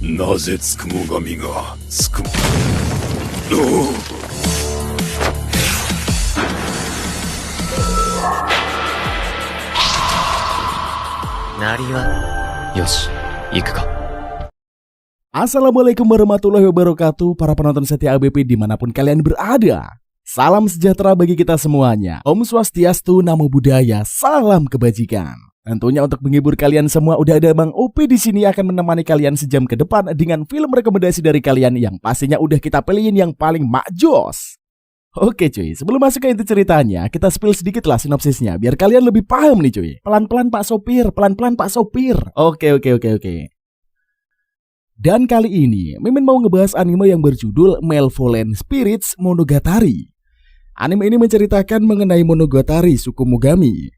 なぜつくも神がつくも。おう。なりはよし、行くか。Assalamualaikum warahmatullahi wabarakatuh, para penonton setia ABP dimanapun kalian berada. Salam sejahtera bagi kita semuanya. Om Swastiastu, Namo Buddhaya, salam kebajikan. Tentunya untuk menghibur kalian semua udah ada Bang OP di sini akan menemani kalian sejam ke depan dengan film rekomendasi dari kalian yang pastinya udah kita pilihin yang paling makjos. Oke cuy, sebelum masuk ke inti ceritanya, kita spill sedikit lah sinopsisnya biar kalian lebih paham nih cuy. Pelan-pelan Pak Sopir, pelan-pelan Pak Sopir. Oke. Dan kali ini, Mimin mau ngebahas anime yang berjudul Malevolent Spirits Monogatari. Anime ini menceritakan mengenai Monogatari suku Mogami,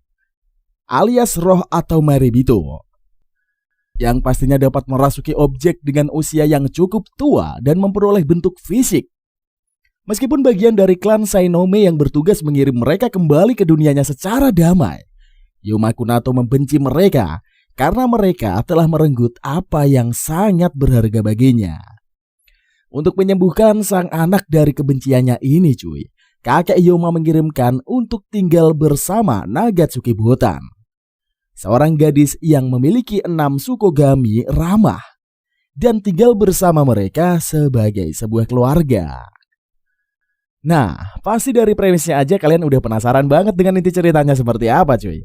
alias roh atau Marebito, yang pastinya dapat merasuki objek dengan usia yang cukup tua dan memperoleh bentuk fisik. Meskipun bagian dari klan Sainome yang bertugas mengirim mereka kembali ke dunianya secara damai, Yoma Kunato membenci mereka karena mereka telah merenggut apa yang sangat berharga baginya. Untuk menyembuhkan sang anak dari kebenciannya ini cuy, kakek Yoma mengirimkan untuk tinggal bersama Nagatsuki Botan, seorang gadis yang memiliki 6 Sukogami ramah, dan tinggal bersama mereka sebagai sebuah keluarga. Nah, pasti dari premisnya aja kalian udah penasaran banget dengan inti ceritanya seperti apa cuy.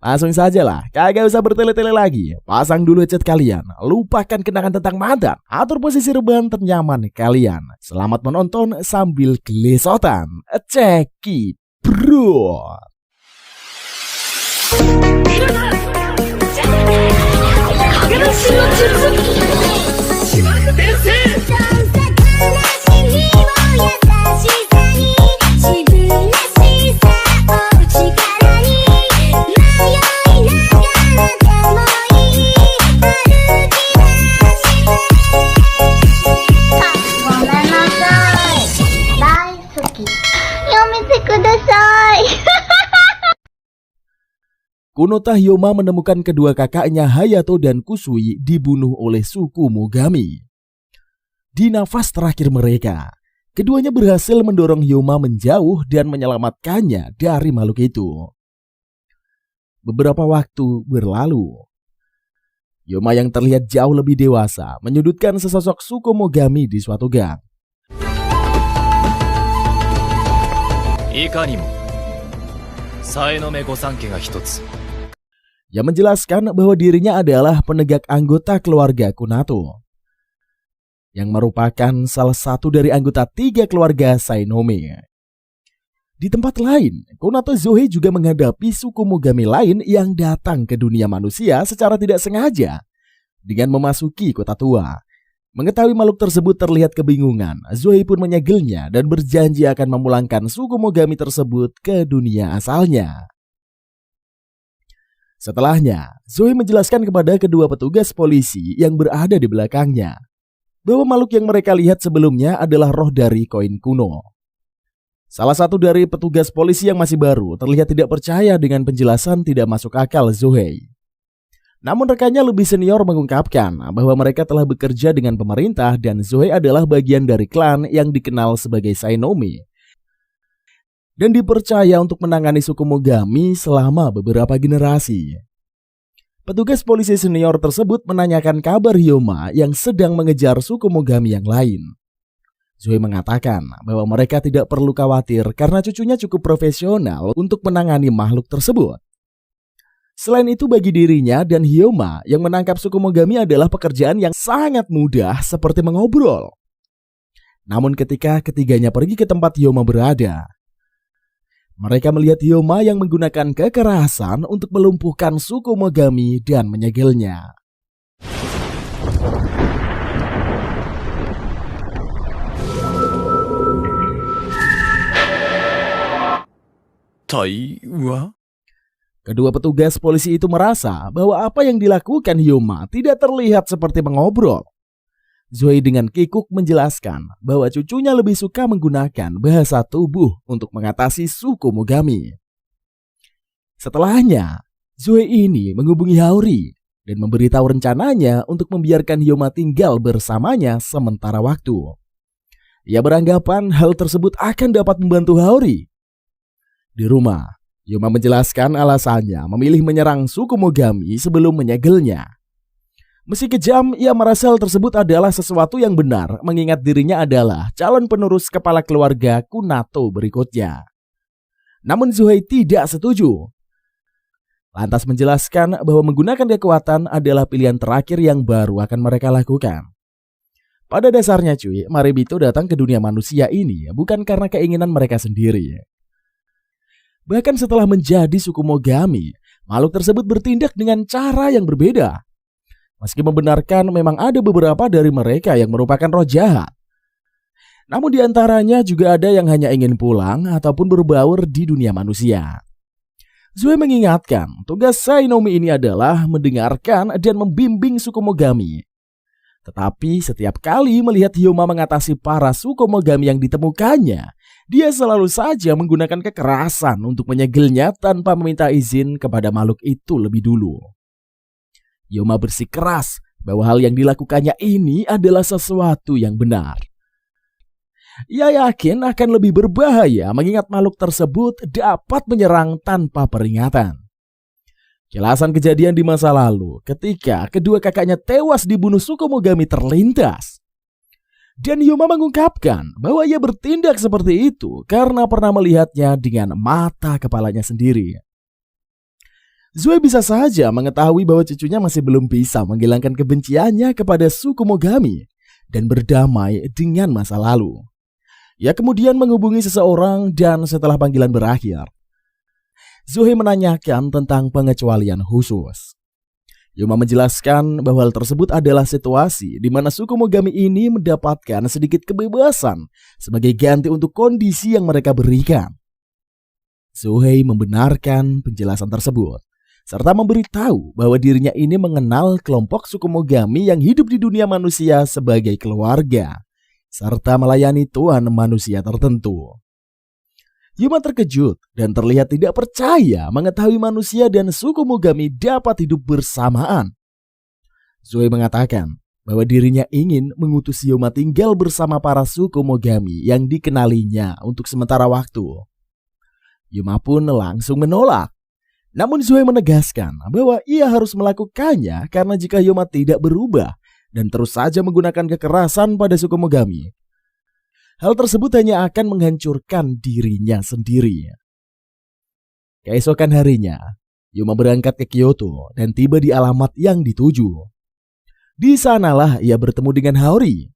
Langsung saja lah, kagak usah bertele-tele lagi. Pasang dulu headset kalian, lupakan kenangan tentang mantan, atur posisi rebahan ternyaman kalian. Selamat menonton sambil gelesotan. Ceki bro. Kunota Hyoma menemukan kedua kakaknya Hayato dan Kusui dibunuh oleh suku Mogami. Di nafas terakhir mereka, keduanya berhasil mendorong Hyoma menjauh dan menyelamatkannya dari makhluk itu. Beberapa waktu berlalu, Hyoma yang terlihat jauh lebih dewasa menyudutkan sesosok suku Mogami di suatu gang. Yang menjelaskan bahwa dirinya adalah penegak anggota keluarga Kunato, yang merupakan salah satu dari anggota 3 keluarga Sainome. Di tempat lain, Kunato Zohe juga menghadapi suku Mogami lain yang datang ke dunia manusia secara tidak sengaja dengan memasuki kota tua. Mengetahui makhluk tersebut terlihat kebingungan, Zoe pun menyegelnya dan berjanji akan memulangkan suku Mogami tersebut ke dunia asalnya. Setelahnya, Zoe menjelaskan kepada kedua petugas polisi yang berada di belakangnya bahwa makhluk yang mereka lihat sebelumnya adalah roh dari koin kuno. Salah satu dari petugas polisi yang masih baru terlihat tidak percaya dengan penjelasan tidak masuk akal Zoe. Namun rekannya lebih senior mengungkapkan bahwa mereka telah bekerja dengan pemerintah dan Zoe adalah bagian dari klan yang dikenal sebagai Sainome dan dipercaya untuk menangani suku Mogami selama beberapa generasi. Petugas polisi senior tersebut menanyakan kabar Hyoma yang sedang mengejar suku Mogami yang lain. Zoe mengatakan bahwa mereka tidak perlu khawatir karena cucunya cukup profesional untuk menangani makhluk tersebut. Selain itu bagi dirinya dan Hyoma yang menangkap suku Mogami adalah pekerjaan yang sangat mudah seperti mengobrol. Namun ketika ketiganya pergi ke tempat Hyoma berada, mereka melihat Hyoma yang menggunakan kekerasan untuk melumpuhkan suku Mogami dan menyegelnya. Kedua petugas polisi itu merasa bahwa apa yang dilakukan Hyoma tidak terlihat seperti mengobrol. Zoe dengan kikuk menjelaskan bahwa cucunya lebih suka menggunakan bahasa tubuh untuk mengatasi suku Mogami. Setelahnya, Zoe ini menghubungi Haori dan memberitahu rencananya untuk membiarkan Hyoma tinggal bersamanya sementara waktu. Ia beranggapan hal tersebut akan dapat membantu Haori. Di rumah, Hyoma menjelaskan alasannya memilih menyerang suku Mogami sebelum menyegelnya. Meski kejam, ia merasa hal tersebut adalah sesuatu yang benar, mengingat dirinya adalah calon penerus kepala keluarga Kunato berikutnya. Namun Zuhei tidak setuju. Lantas menjelaskan bahwa menggunakan kekuatan adalah pilihan terakhir yang baru akan mereka lakukan. Pada dasarnya cuy, Maribito datang ke dunia manusia ini bukan karena keinginan mereka sendiri. Bahkan setelah menjadi suku Mogami, makhluk tersebut bertindak dengan cara yang berbeda. Meski membenarkan memang ada beberapa dari mereka yang merupakan roh jahat. Namun di antaranya juga ada yang hanya ingin pulang ataupun berbaur di dunia manusia. Zuhei mengingatkan, tugas Sainomi ini adalah mendengarkan dan membimbing suku Mogami. Tetapi setiap kali melihat Hyoma mengatasi para suku Mogami yang ditemukannya, dia selalu saja menggunakan kekerasan untuk menyegelnya tanpa meminta izin kepada makhluk itu lebih dulu. Hyoma bersikeras bahwa hal yang dilakukannya ini adalah sesuatu yang benar. Ia yakin akan lebih berbahaya mengingat makhluk tersebut dapat menyerang tanpa peringatan. Jelasan kejadian di masa lalu ketika kedua kakaknya tewas dibunuh suku Mogami terlintas. Dan Hyoma mengungkapkan bahwa ia bertindak seperti itu karena pernah melihatnya dengan mata kepalanya sendiri. Zuhei bisa saja mengetahui bahwa cucunya masih belum bisa menghilangkan kebenciannya kepada suku Mogami dan berdamai dengan masa lalu. Ia kemudian menghubungi seseorang dan setelah panggilan berakhir, Zuhei menanyakan tentang pengecualian khusus. Hyoma menjelaskan bahwa hal tersebut adalah situasi di mana suku Mogami ini mendapatkan sedikit kebebasan sebagai ganti untuk kondisi yang mereka berikan. Zuhei membenarkan penjelasan tersebut, serta memberitahu bahwa dirinya ini mengenal kelompok suku Mogami yang hidup di dunia manusia sebagai keluarga, serta melayani tuan manusia tertentu. Hyoma terkejut dan terlihat tidak percaya mengetahui manusia dan suku Mogami dapat hidup bersamaan. Zuhei mengatakan bahwa dirinya ingin mengutus Hyoma tinggal bersama para suku Mogami yang dikenalinya untuk sementara waktu. Hyoma pun langsung menolak. Namun Zuhei menegaskan bahwa ia harus melakukannya karena jika Hyoma tidak berubah dan terus saja menggunakan kekerasan pada suku Mogami, hal tersebut hanya akan menghancurkan dirinya sendiri. Keesokan harinya, Hyoma berangkat ke Kyoto dan tiba di alamat yang dituju. Di sanalah ia bertemu dengan Haori.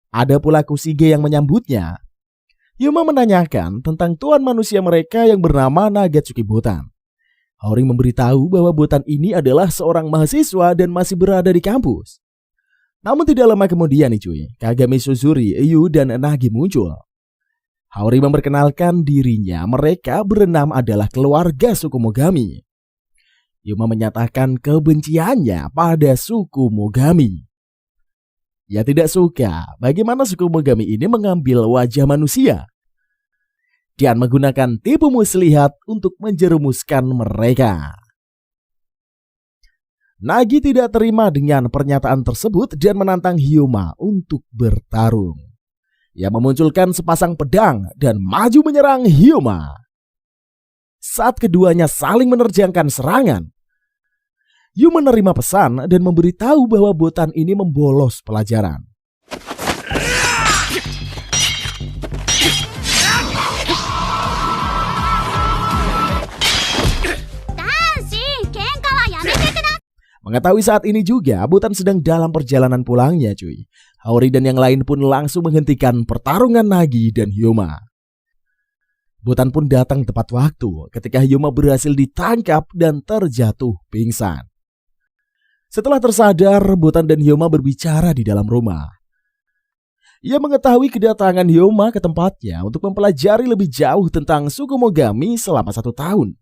Ada pula Kusige yang menyambutnya. Hyoma menanyakan tentang tuan manusia mereka yang bernama Nagatsuki Botan. Haori memberitahu bahwa Botan ini adalah seorang mahasiswa dan masih berada di kampus. Namun tidak lama kemudian nih cuy, Kagami Suzuri, Yu, dan Nagi muncul. Haori memperkenalkan dirinya, mereka berenam adalah keluarga suku Mogami. Hyoma menyatakan kebenciannya pada suku Mogami. Ia tidak suka bagaimana suku Mogami ini mengambil wajah manusia dan menggunakan tipu muslihat untuk menjerumuskan mereka. Nagi tidak terima dengan pernyataan tersebut dan menantang Hyoma untuk bertarung. Ia memunculkan sepasang pedang dan maju menyerang Hyoma. Saat keduanya saling menerjangkan serangan, Yu menerima pesan dan memberitahu bahwa Botan ini membolos pelajaran. Mengetahui saat ini juga Botan sedang dalam perjalanan pulangnya cuy, Haori dan yang lain pun langsung menghentikan pertarungan Nagi dan Hyoma. Botan pun datang tepat waktu ketika Hyoma berhasil ditangkap dan terjatuh pingsan. Setelah tersadar, Botan dan Hyoma berbicara di dalam rumah. Ia mengetahui kedatangan Hyoma ke tempatnya untuk mempelajari lebih jauh tentang suku Mogami selama 1 tahun.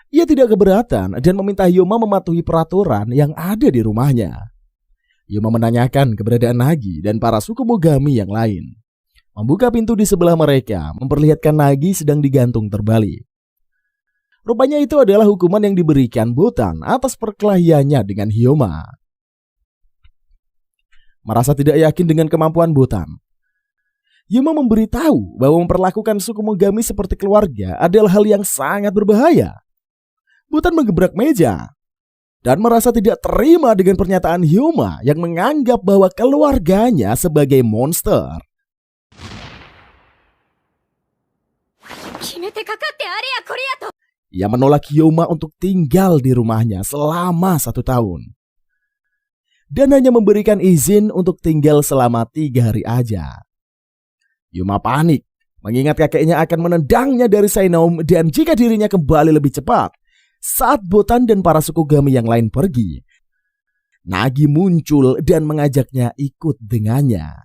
Ia tidak keberatan dan meminta Hyoma mematuhi peraturan yang ada di rumahnya. Hyoma menanyakan keberadaan Nagi dan para suku Mogami yang lain. Membuka pintu di sebelah mereka memperlihatkan Nagi sedang digantung terbalik. Rupanya itu adalah hukuman yang diberikan Botan atas perkelahiannya dengan Hyoma. Merasa tidak yakin dengan kemampuan Botan, Hyoma memberitahu bahwa memperlakukan suku Mogami seperti keluarga adalah hal yang sangat berbahaya. Botan menggebrak meja dan merasa tidak terima dengan pernyataan Hyoma yang menganggap bahwa keluarganya sebagai monster. Ia menolak Hyoma untuk tinggal di rumahnya selama 1 tahun. Dan hanya memberikan izin untuk tinggal selama 3 hari aja. Hyoma panik, mengingat kakeknya akan menendangnya dari Sainom dan jika dirinya kembali lebih cepat. Saat Botan dan para Sukugami yang lain pergi, Nagi muncul dan mengajaknya ikut dengannya.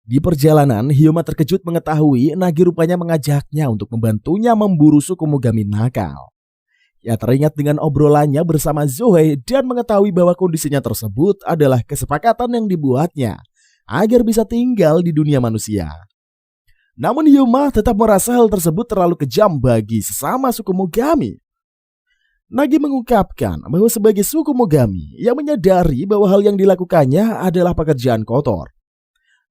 Di perjalanan, Hyoma terkejut mengetahui Nagi rupanya mengajaknya untuk membantunya memburu suku Mogami nakal. Ia teringat dengan obrolannya bersama Zoe dan mengetahui bahwa kondisinya tersebut adalah kesepakatan yang dibuatnya agar bisa tinggal di dunia manusia. Namun Hyoma tetap merasa hal tersebut terlalu kejam bagi sesama suku Mogami. Nagi mengungkapkan bahwa sebagai suku Mogami, ia menyadari bahwa hal yang dilakukannya adalah pekerjaan kotor.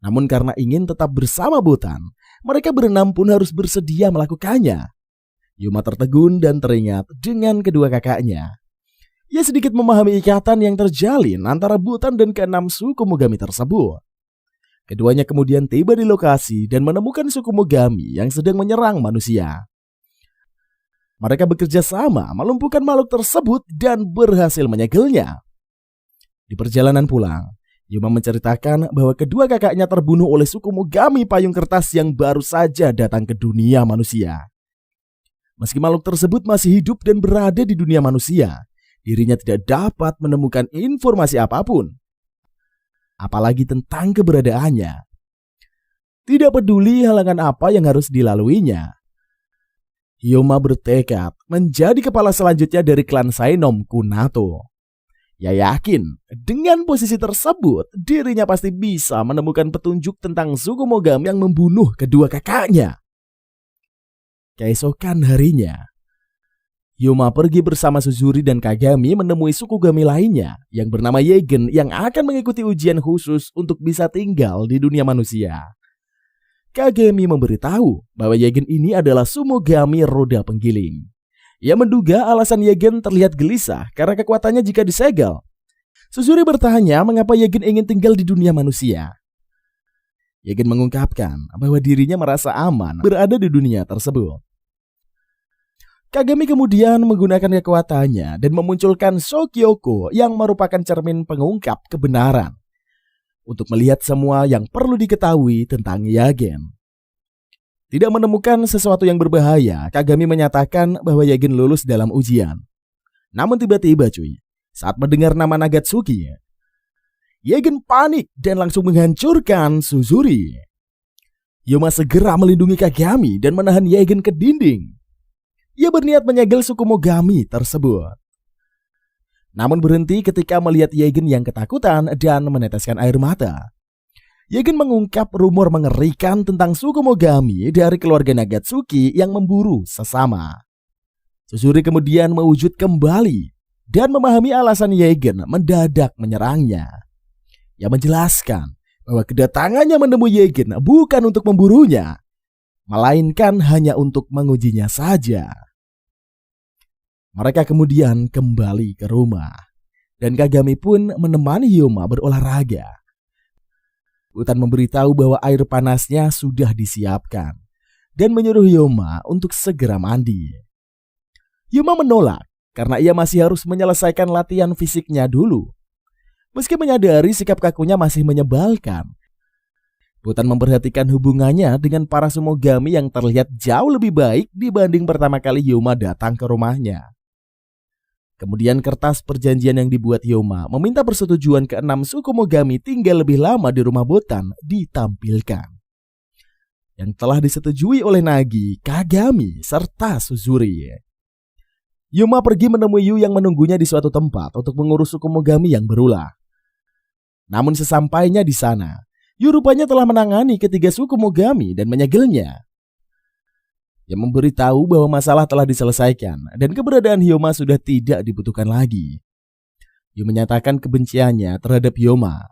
Namun karena ingin tetap bersama Botan, mereka berenam pun harus bersedia melakukannya. Hyoma tertegun dan teringat dengan kedua kakaknya. Ia sedikit memahami ikatan yang terjalin antara Botan dan ke-6 suku Mogami tersebut. Keduanya kemudian tiba di lokasi dan menemukan suku Mogami yang sedang menyerang manusia. Mereka bekerja sama melumpuhkan makhluk tersebut dan berhasil menyegelnya. Di perjalanan pulang, Hyoma menceritakan bahwa kedua kakaknya terbunuh oleh suku Mogami payung kertas yang baru saja datang ke dunia manusia. Meski makhluk tersebut masih hidup dan berada di dunia manusia, dirinya tidak dapat menemukan informasi apapun, apalagi tentang keberadaannya. Tidak peduli halangan apa yang harus dilaluinya, Hyoma bertekad menjadi kepala selanjutnya dari klan Sainom Kunato. Ia yakin dengan posisi tersebut dirinya pasti bisa menemukan petunjuk tentang suku Mogami yang membunuh kedua kakaknya. Keesokan harinya, Hyoma pergi bersama Suzuri dan Kagami menemui suku Gami lainnya yang bernama Yegen yang akan mengikuti ujian khusus untuk bisa tinggal di dunia manusia. Kagami memberitahu bahwa Yegen ini adalah Sumogami roda penggiling. Ia menduga alasan Yegen terlihat gelisah karena kekuatannya jika disegel. Suzuri bertanya mengapa Yegen ingin tinggal di dunia manusia. Yegen mengungkapkan bahwa dirinya merasa aman berada di dunia tersebut. Kagami kemudian menggunakan kekuatannya dan memunculkan Shokyoko yang merupakan cermin pengungkap kebenaran untuk melihat semua yang perlu diketahui tentang Yagen. Tidak menemukan sesuatu yang berbahaya, Kagami menyatakan bahwa Yagen lulus dalam ujian. Namun tiba-tiba saat mendengar nama Nagatsuki, Yagen panik dan langsung menghancurkan Suzuri. Hyoma segera melindungi Kagami dan menahan Yagen ke dinding. Ia berniat menyegel suku Mogami tersebut. Namun berhenti ketika melihat Yagen yang ketakutan dan meneteskan air mata. Yagen mengungkap rumor mengerikan tentang suku Mogami dari keluarga Nagatsuki yang memburu sesama. Suzuri kemudian mewujud kembali dan memahami alasan Yagen mendadak menyerangnya. Ia menjelaskan bahwa kedatangannya menemui Yagen bukan untuk memburunya, melainkan hanya untuk mengujinya saja. Mereka kemudian kembali ke rumah dan Kagami pun menemani Hyoma berolahraga. Botan memberitahu bahwa air panasnya sudah disiapkan dan menyuruh Hyoma untuk segera mandi. Hyoma menolak karena ia masih harus menyelesaikan latihan fisiknya dulu. Meski menyadari sikap kakunya masih menyebalkan, Botan memperhatikan hubungannya dengan para Sumogami yang terlihat jauh lebih baik dibanding pertama kali Hyoma datang ke rumahnya. Kemudian kertas perjanjian yang dibuat Hyoma meminta persetujuan ke-6 suku Mogami tinggal lebih lama di rumah Botan ditampilkan, yang telah disetujui oleh Nagi, Kagami, serta Suzuri. Hyoma pergi menemui Yu yang menunggunya di suatu tempat untuk mengurus suku Mogami yang berulah. Namun sesampainya di sana, Yu rupanya telah menangani ketiga suku Mogami dan menyegelnya. yang memberitahu bahwa masalah telah diselesaikan dan keberadaan Hyoma sudah tidak dibutuhkan lagi. Yu menyatakan kebenciannya terhadap Hyoma.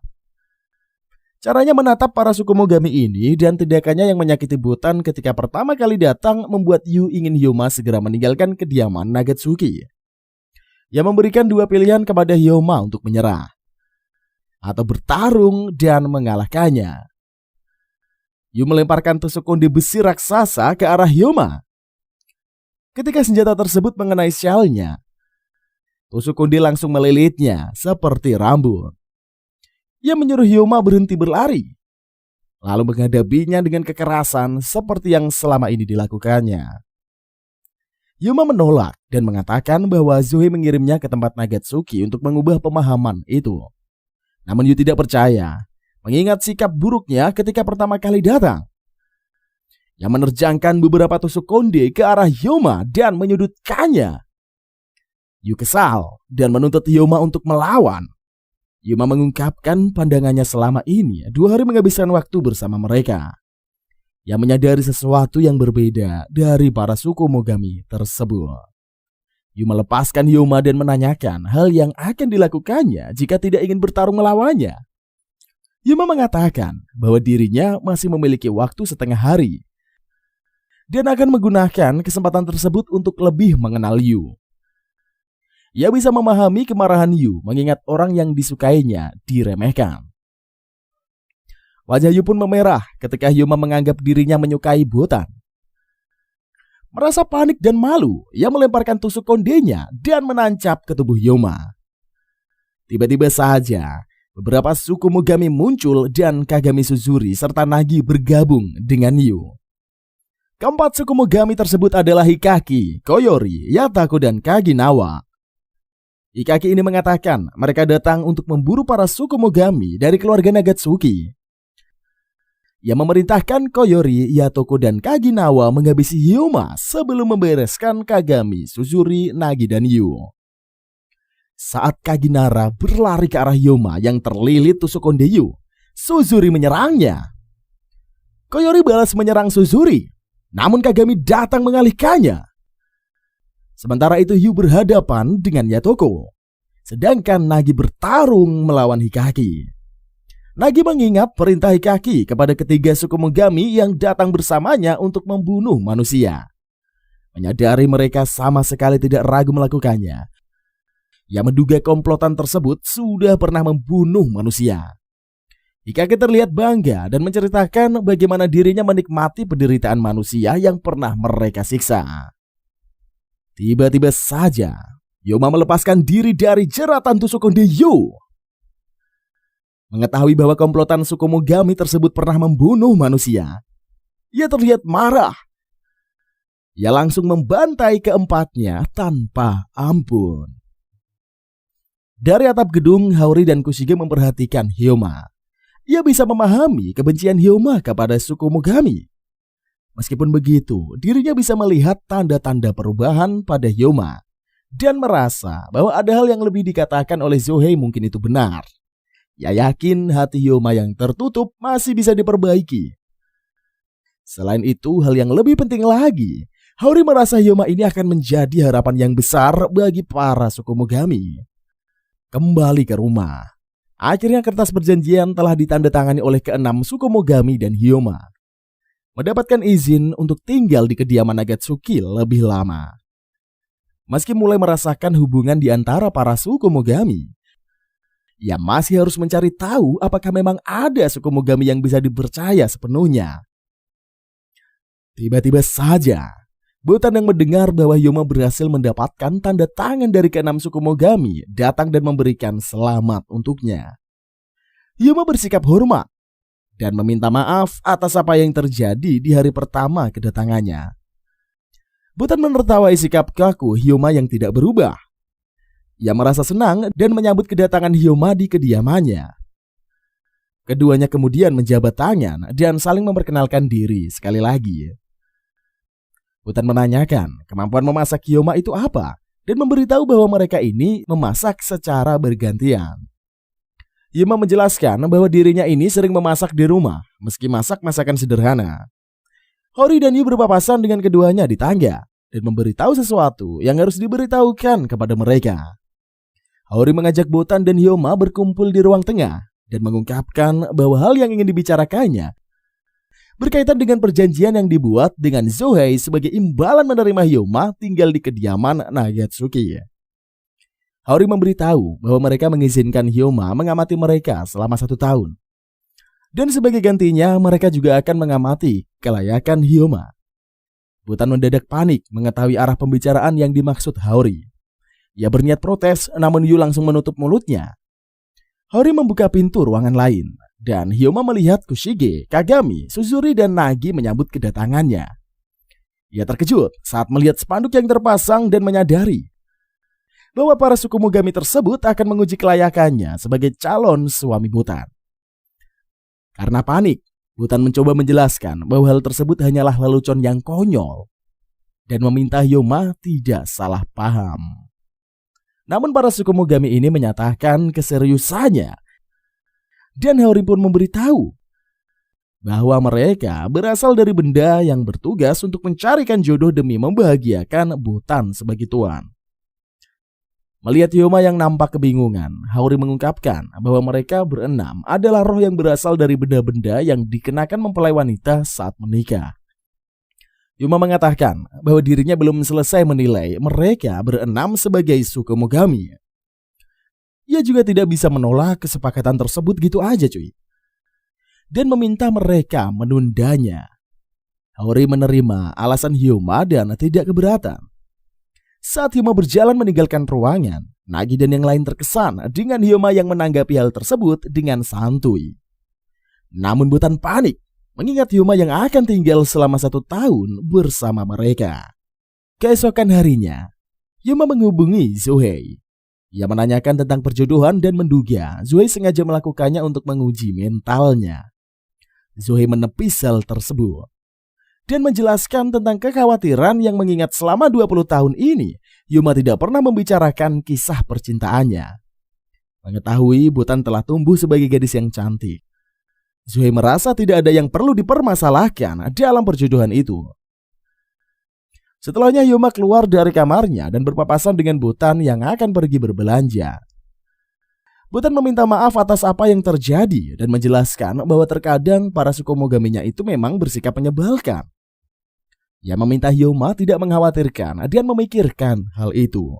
Caranya menatap para Sukumogami ini dan tindakannya yang menyakiti Botan ketika pertama kali datang membuat Yu ingin Hyoma segera meninggalkan kediaman Nagatsuki. Yang memberikan dua pilihan kepada Hyoma untuk menyerah atau bertarung dan mengalahkannya. Yu melemparkan tusuk konde besi raksasa ke arah Hyoma. Ketika senjata tersebut mengenai syalnya, tusuk konde langsung melilitnya seperti rambut. Ia menyuruh Hyoma berhenti berlari, lalu menghadapinya dengan kekerasan seperti yang selama ini dilakukannya. Hyoma menolak dan mengatakan bahwa Zoe mengirimnya ke tempat Nagatsuki untuk mengubah pemahaman itu. Namun Yu tidak percaya, mengingat sikap buruknya ketika pertama kali datang. Yang menerjangkan beberapa tusuk konde ke arah Hyoma dan menyudutkannya. Yu kesal dan menuntut Hyoma untuk melawan. Hyoma mengungkapkan pandangannya selama ini 2 hari menghabiskan waktu bersama mereka. Yang menyadari sesuatu yang berbeda dari para Sukumogami tersebut. Yu melepaskan Hyoma dan menanyakan hal yang akan dilakukannya jika tidak ingin bertarung melawannya. Hyoma mengatakan bahwa dirinya masih memiliki waktu setengah hari dan akan menggunakan kesempatan tersebut untuk lebih mengenal Yu. Ia bisa memahami kemarahan Yu mengingat orang yang disukainya diremehkan. Wajah Yu pun memerah ketika Hyoma menganggap dirinya menyukai Botan. Merasa panik dan malu, ia melemparkan tusuk kondenya dan menancap ke tubuh Hyoma. Tiba-tiba saja, beberapa Sukumogami muncul dan Kagami Suzuri serta Nagi bergabung dengan Yu. Keempat Sukumogami tersebut adalah Hikaki, Koyori, Yatako, dan Kaginawa. Hikaki ini mengatakan mereka datang untuk memburu para Sukumogami dari keluarga Nagatsuki. Ia memerintahkan Koyori, Yatoko, dan Kaginawa menghabisi Hyoma sebelum membereskan Kagami, Suzuri, Nagi, dan Yu. Saat Kaginara berlari ke arah Hyoma yang terlilit tusuk konde Yu, Suzuri menyerangnya. Koyori balas menyerang Suzuri, namun Kagami datang mengalihkannya. Sementara itu Yu berhadapan dengan Yatoko, sedangkan Nagi bertarung melawan Hikaki. Nagi mengingat perintah Hikaki kepada ketiga Sukumogami yang datang bersamanya untuk membunuh manusia. Menyadari mereka sama sekali tidak ragu melakukannya. Ia menduga komplotan tersebut sudah pernah membunuh manusia. Hikaki terlihat bangga dan menceritakan bagaimana dirinya menikmati penderitaan manusia yang pernah mereka siksa. Tiba-tiba saja, Hyoma melepaskan diri dari jeratan tusuk konde Yu. Mengetahui bahwa komplotan Sukumogami tersebut pernah membunuh manusia, ia terlihat marah. Ia langsung membantai keempatnya tanpa ampun. Dari atap gedung, Haori dan Kushige memperhatikan Hyoma. Ia bisa memahami kebencian Hyoma kepada Sukumogami. Meskipun begitu, dirinya bisa melihat tanda-tanda perubahan pada Hyoma dan merasa bahwa ada hal yang lebih dikatakan oleh Zohei mungkin itu benar. Ia yakin hati Hyoma yang tertutup masih bisa diperbaiki. Selain itu, hal yang lebih penting lagi, Haori merasa Hyoma ini akan menjadi harapan yang besar bagi para Sukumogami. Kembali ke rumah. Akhirnya kertas perjanjian telah ditandatangani oleh keenam Sukumogami dan Hyoma. Mendapatkan izin untuk tinggal di kediaman Nagatsuki lebih lama. Meski mulai merasakan hubungan di antara para Sukumogami, ia masih harus mencari tahu apakah memang ada Sukumogami yang bisa dipercaya sepenuhnya. Tiba-tiba saja, Botan yang mendengar bahwa Hyoma berhasil mendapatkan tanda tangan dari keenam Sukumogami datang dan memberikan selamat untuknya. Hyoma bersikap hormat dan meminta maaf atas apa yang terjadi di hari pertama kedatangannya. Botan menertawai sikap kaku Hyoma yang tidak berubah. Ia merasa senang dan menyambut kedatangan Hyoma di kediamannya. Keduanya kemudian menjabat tangan dan saling memperkenalkan diri sekali lagi. Botan menanyakan kemampuan memasak Hyoma itu apa dan memberitahu bahwa mereka ini memasak secara bergantian. Hyoma menjelaskan bahwa dirinya ini sering memasak di rumah meski masak masakan sederhana. Hori dan Yu berpapasan dengan keduanya di tangga dan memberitahu sesuatu yang harus diberitahukan kepada mereka. Hori mengajak Botan dan Hyoma berkumpul di ruang tengah dan mengungkapkan bahwa hal yang ingin dibicarakannya berkaitan dengan perjanjian yang dibuat dengan Zohei sebagai imbalan menerima Hyoma tinggal di kediaman Nagatsuki. Hori memberitahu bahwa mereka mengizinkan Hyoma mengamati mereka selama 1 tahun. Dan sebagai gantinya mereka juga akan mengamati kelayakan Hyoma. Botan mendadak panik mengetahui arah pembicaraan yang dimaksud Hori. Ia berniat protes, namun Yu langsung menutup mulutnya. Hori membuka pintu ruangan lain, dan Hyoma melihat Kushige, Kagami, Suzuri, dan Nagi menyambut kedatangannya. Ia terkejut saat melihat spanduk yang terpasang dan menyadari bahwa para suku Mogami tersebut akan menguji kelayakannya sebagai calon suami Botan. Karena panik, Botan mencoba menjelaskan bahwa hal tersebut hanyalah lelucon yang konyol dan meminta Hyoma tidak salah paham. Namun para suku Mogami ini menyatakan keseriusannya, dan Hori pun memberitahu bahwa mereka berasal dari benda yang bertugas untuk mencarikan jodoh demi membahagiakan Botan sebagai tuan. Melihat Hyoma yang nampak kebingungan, Hori mengungkapkan bahwa mereka berenam adalah roh yang berasal dari benda-benda yang dikenakan mempelai wanita saat menikah. Hyoma mengatakan bahwa dirinya belum selesai menilai mereka berenam sebagai suku Mogami. Ia juga tidak bisa menolak kesepakatan tersebut gitu aja cuy, dan meminta mereka menundanya. Hori menerima alasan Hyoma dan tidak keberatan. Saat Hyoma berjalan meninggalkan ruangan, Nagi dan yang lain terkesan dengan Hyoma yang menanggapi hal tersebut dengan santuy. Namun Botan panik mengingat Hyoma yang akan tinggal selama 1 tahun bersama mereka. Keesokan harinya, Hyoma menghubungi Zohei. Ia menanyakan tentang perjodohan dan menduga Zohei sengaja melakukannya untuk menguji mentalnya. Zohei menepis hal tersebut dan menjelaskan tentang kekhawatiran yang mengingat selama 20 tahun ini Hyoma tidak pernah membicarakan kisah percintaannya. Mengetahui Botan telah tumbuh sebagai gadis yang cantik, Zohei merasa tidak ada yang perlu dipermasalahkan dalam perjodohan itu. Setelahnya Hyoma keluar dari kamarnya dan berpapasan dengan Botan yang akan pergi berbelanja. Botan meminta maaf atas apa yang terjadi dan menjelaskan bahwa terkadang para suku Mogaminya itu memang bersikap menyebalkan. Ia meminta Hyoma tidak mengkhawatirkan dan memikirkan hal itu.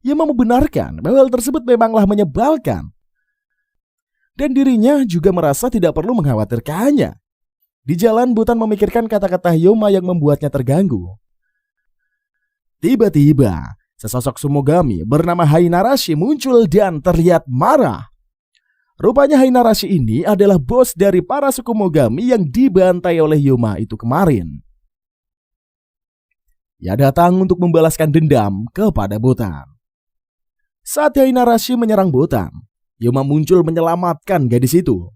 Hyoma membenarkan bahwa hal tersebut memanglah menyebalkan, dan dirinya juga merasa tidak perlu mengkhawatirkannya. Di jalan, Botan memikirkan kata-kata Hyoma yang membuatnya terganggu. Tiba-tiba, sesosok Sumogami bernama Hainarashi muncul dan terlihat marah. Rupanya Hainarashi ini adalah bos dari para suku Mogami yang dibantai oleh Hyoma itu kemarin. Ia datang untuk membalaskan dendam kepada Botan. Saat Hainarashi menyerang Botan, Hyoma muncul menyelamatkan gadis itu.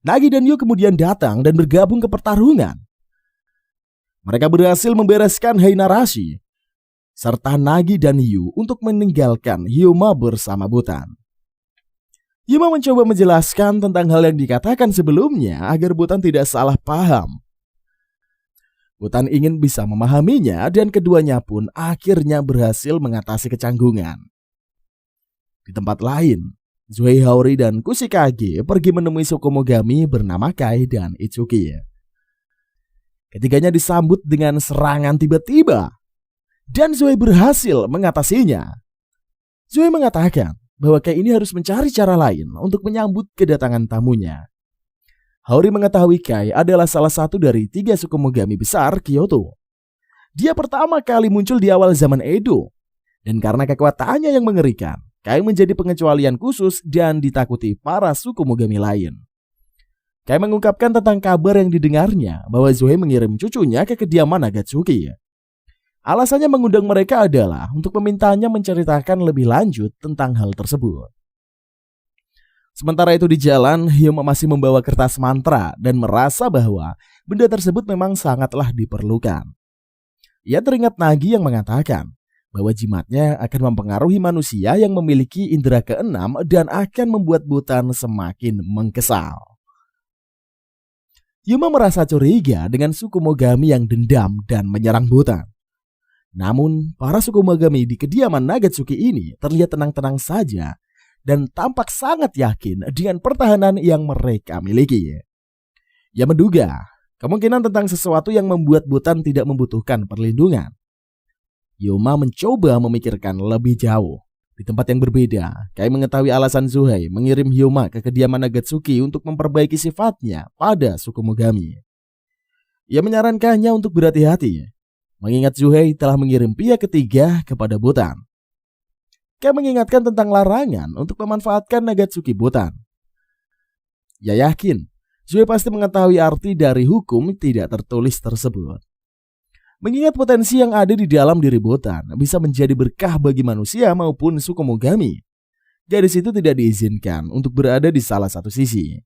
Nagi dan Yu kemudian datang dan bergabung ke pertarungan. Mereka berhasil membereskan Hainarashi serta Nagi dan Yu untuk meninggalkan Hyoma bersama Botan. Hyoma mencoba menjelaskan tentang hal yang dikatakan sebelumnya agar Botan tidak salah paham. Botan ingin bisa memahaminya dan keduanya pun akhirnya berhasil mengatasi kecanggungan. Di tempat lain, Zohei, Hori, dan Kushikage pergi menemui suku Mogami bernama Kai dan Itsuki. Ketiganya disambut dengan serangan tiba-tiba, dan Zohei berhasil mengatasinya. Zohei mengatakan bahwa Kai ini harus mencari cara lain untuk menyambut kedatangan tamunya. Hori mengetahui Kai adalah salah satu dari 3 suku Mogami besar Kyoto. Dia pertama kali muncul di awal zaman Edo, dan karena kekuatannya yang mengerikan, Kai menjadi pengecualian khusus dan ditakuti para suku Mogami lain. Kai mengungkapkan tentang kabar yang didengarnya bahwa Zohei mengirim cucunya ke kediaman Nagatsuki. Alasannya mengundang mereka adalah untuk memintanya menceritakan lebih lanjut tentang hal tersebut. Sementara itu di jalan, Hyoma masih membawa kertas mantra dan merasa bahwa benda tersebut memang sangatlah diperlukan. Ia teringat Nagi yang mengatakan bahwa jimatnya akan mempengaruhi manusia yang memiliki indera keenam dan akan membuat Botan semakin mengkesal. Yuma merasa curiga dengan suku Mogami yang dendam dan menyerang Botan. Namun, para suku Mogami di kediaman Nagatsuki ini terlihat tenang-tenang saja dan tampak sangat yakin dengan pertahanan yang mereka miliki. Ia menduga kemungkinan tentang sesuatu yang membuat Botan tidak membutuhkan perlindungan. Yuma mencoba memikirkan lebih jauh. Di tempat yang berbeda, Kai mengetahui alasan Zuhei mengirim Hyoma ke kediaman Nagatsuki untuk memperbaiki sifatnya pada suku Mogami. Ia menyarankannya untuk berhati-hati, mengingat Zuhei telah mengirim pihak ketiga kepada Botan. Kai mengingatkan tentang larangan untuk memanfaatkan Nagatsuki Botan. Ia yakin Zuhei pasti mengetahui arti dari hukum tidak tertulis tersebut. Mengingat potensi yang ada di dalam diri Botan bisa menjadi berkah bagi manusia maupun suku Mogami, gadis itu tidak diizinkan untuk berada di salah satu sisi.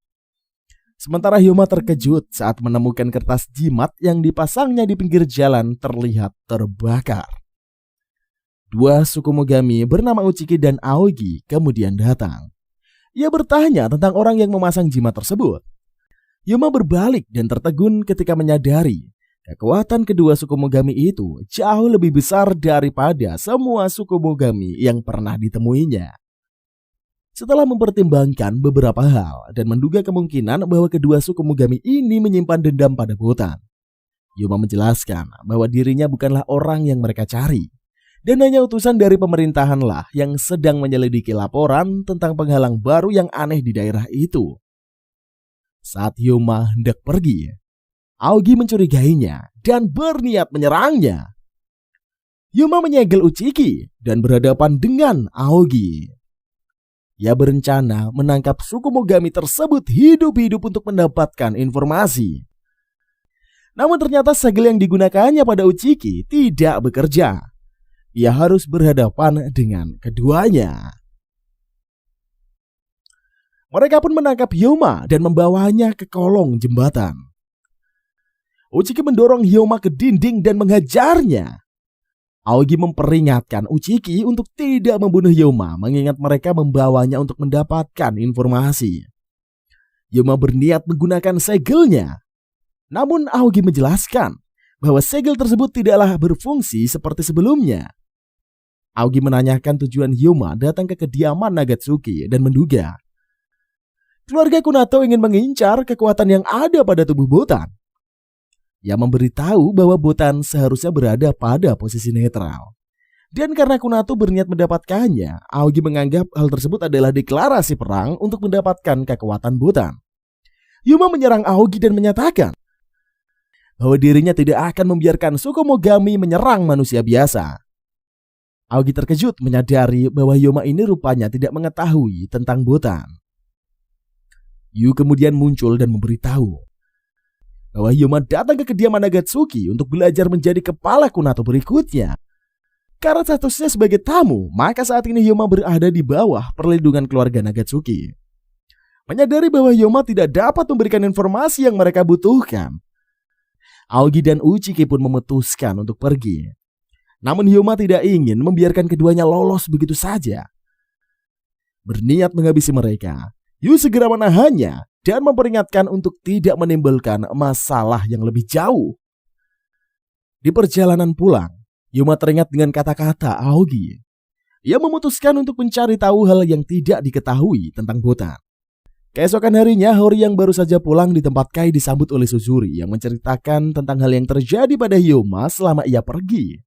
Sementara Hyoma terkejut saat menemukan kertas jimat yang dipasangnya di pinggir jalan terlihat terbakar. Dua suku Mogami bernama Uchiki dan Aogi kemudian datang. Ia bertanya tentang orang yang memasang jimat tersebut. Hyoma berbalik dan tertegun ketika menyadari kekuatan kedua suku Mogami itu jauh lebih besar daripada semua suku Mogami yang pernah ditemuinya. Setelah mempertimbangkan beberapa hal dan menduga kemungkinan bahwa kedua suku Mogami ini menyimpan dendam pada Botan, Yuma menjelaskan bahwa dirinya bukanlah orang yang mereka cari dan hanya utusan dari pemerintahanlah yang sedang menyelidiki laporan tentang penghalang baru yang aneh di daerah itu. Saat Yuma hendak pergi, Aogi mencurigainya dan berniat menyerangnya. Yuma menyegel Uchiki dan berhadapan dengan Aogi. Ia berencana menangkap suku Mogami tersebut hidup-hidup untuk mendapatkan informasi. Namun ternyata segel yang digunakannya pada Uchiki tidak bekerja. Ia harus berhadapan dengan keduanya. Mereka pun menangkap Hyoma dan membawanya ke kolong jembatan. Uchiki mendorong Hyoma ke dinding dan menghajarnya. Aogi memperingatkan Uchiki untuk tidak membunuh Hyoma, mengingat mereka membawanya untuk mendapatkan informasi. Hyoma berniat menggunakan segelnya. Namun Aogi menjelaskan bahwa segel tersebut tidaklah berfungsi seperti sebelumnya. Aogi menanyakan tujuan Hyoma datang ke kediaman Nagatsuki dan menduga keluarga Kunato ingin mengincar kekuatan yang ada pada tubuh Botan. Ia memberitahu bahwa Botan seharusnya berada pada posisi netral. Dan karena Kunato berniat mendapatkannya, Aogi menganggap hal tersebut adalah deklarasi perang untuk mendapatkan kekuatan Botan. Yuma menyerang Aogi dan menyatakan bahwa dirinya tidak akan membiarkan suku Mogami menyerang manusia biasa. Aogi terkejut menyadari bahwa Yuma ini rupanya tidak mengetahui tentang Botan. Yu kemudian muncul dan memberitahu bahwa Hyoma datang ke kediaman Nagatsuki untuk belajar menjadi kepala Kunato berikutnya. Karena statusnya sebagai tamu, maka saat ini Hyoma berada di bawah perlindungan keluarga Nagatsuki. Menyadari bahwa Hyoma tidak dapat memberikan informasi yang mereka butuhkan, Aogi dan Uchiki pun memutuskan untuk pergi. Namun Hyoma tidak ingin membiarkan keduanya lolos begitu saja. Berniat menghabisi mereka, Yu segera menahannya dan memperingatkan untuk tidak menimbulkan masalah yang lebih jauh. Di perjalanan pulang, Yuma teringat dengan kata-kata Aogi. Ia memutuskan untuk mencari tahu hal yang tidak diketahui tentang Botan. Keesokan harinya, Hori yang baru saja pulang di tempat Kai disambut oleh Suzuri yang menceritakan tentang hal yang terjadi pada Hyoma selama ia pergi.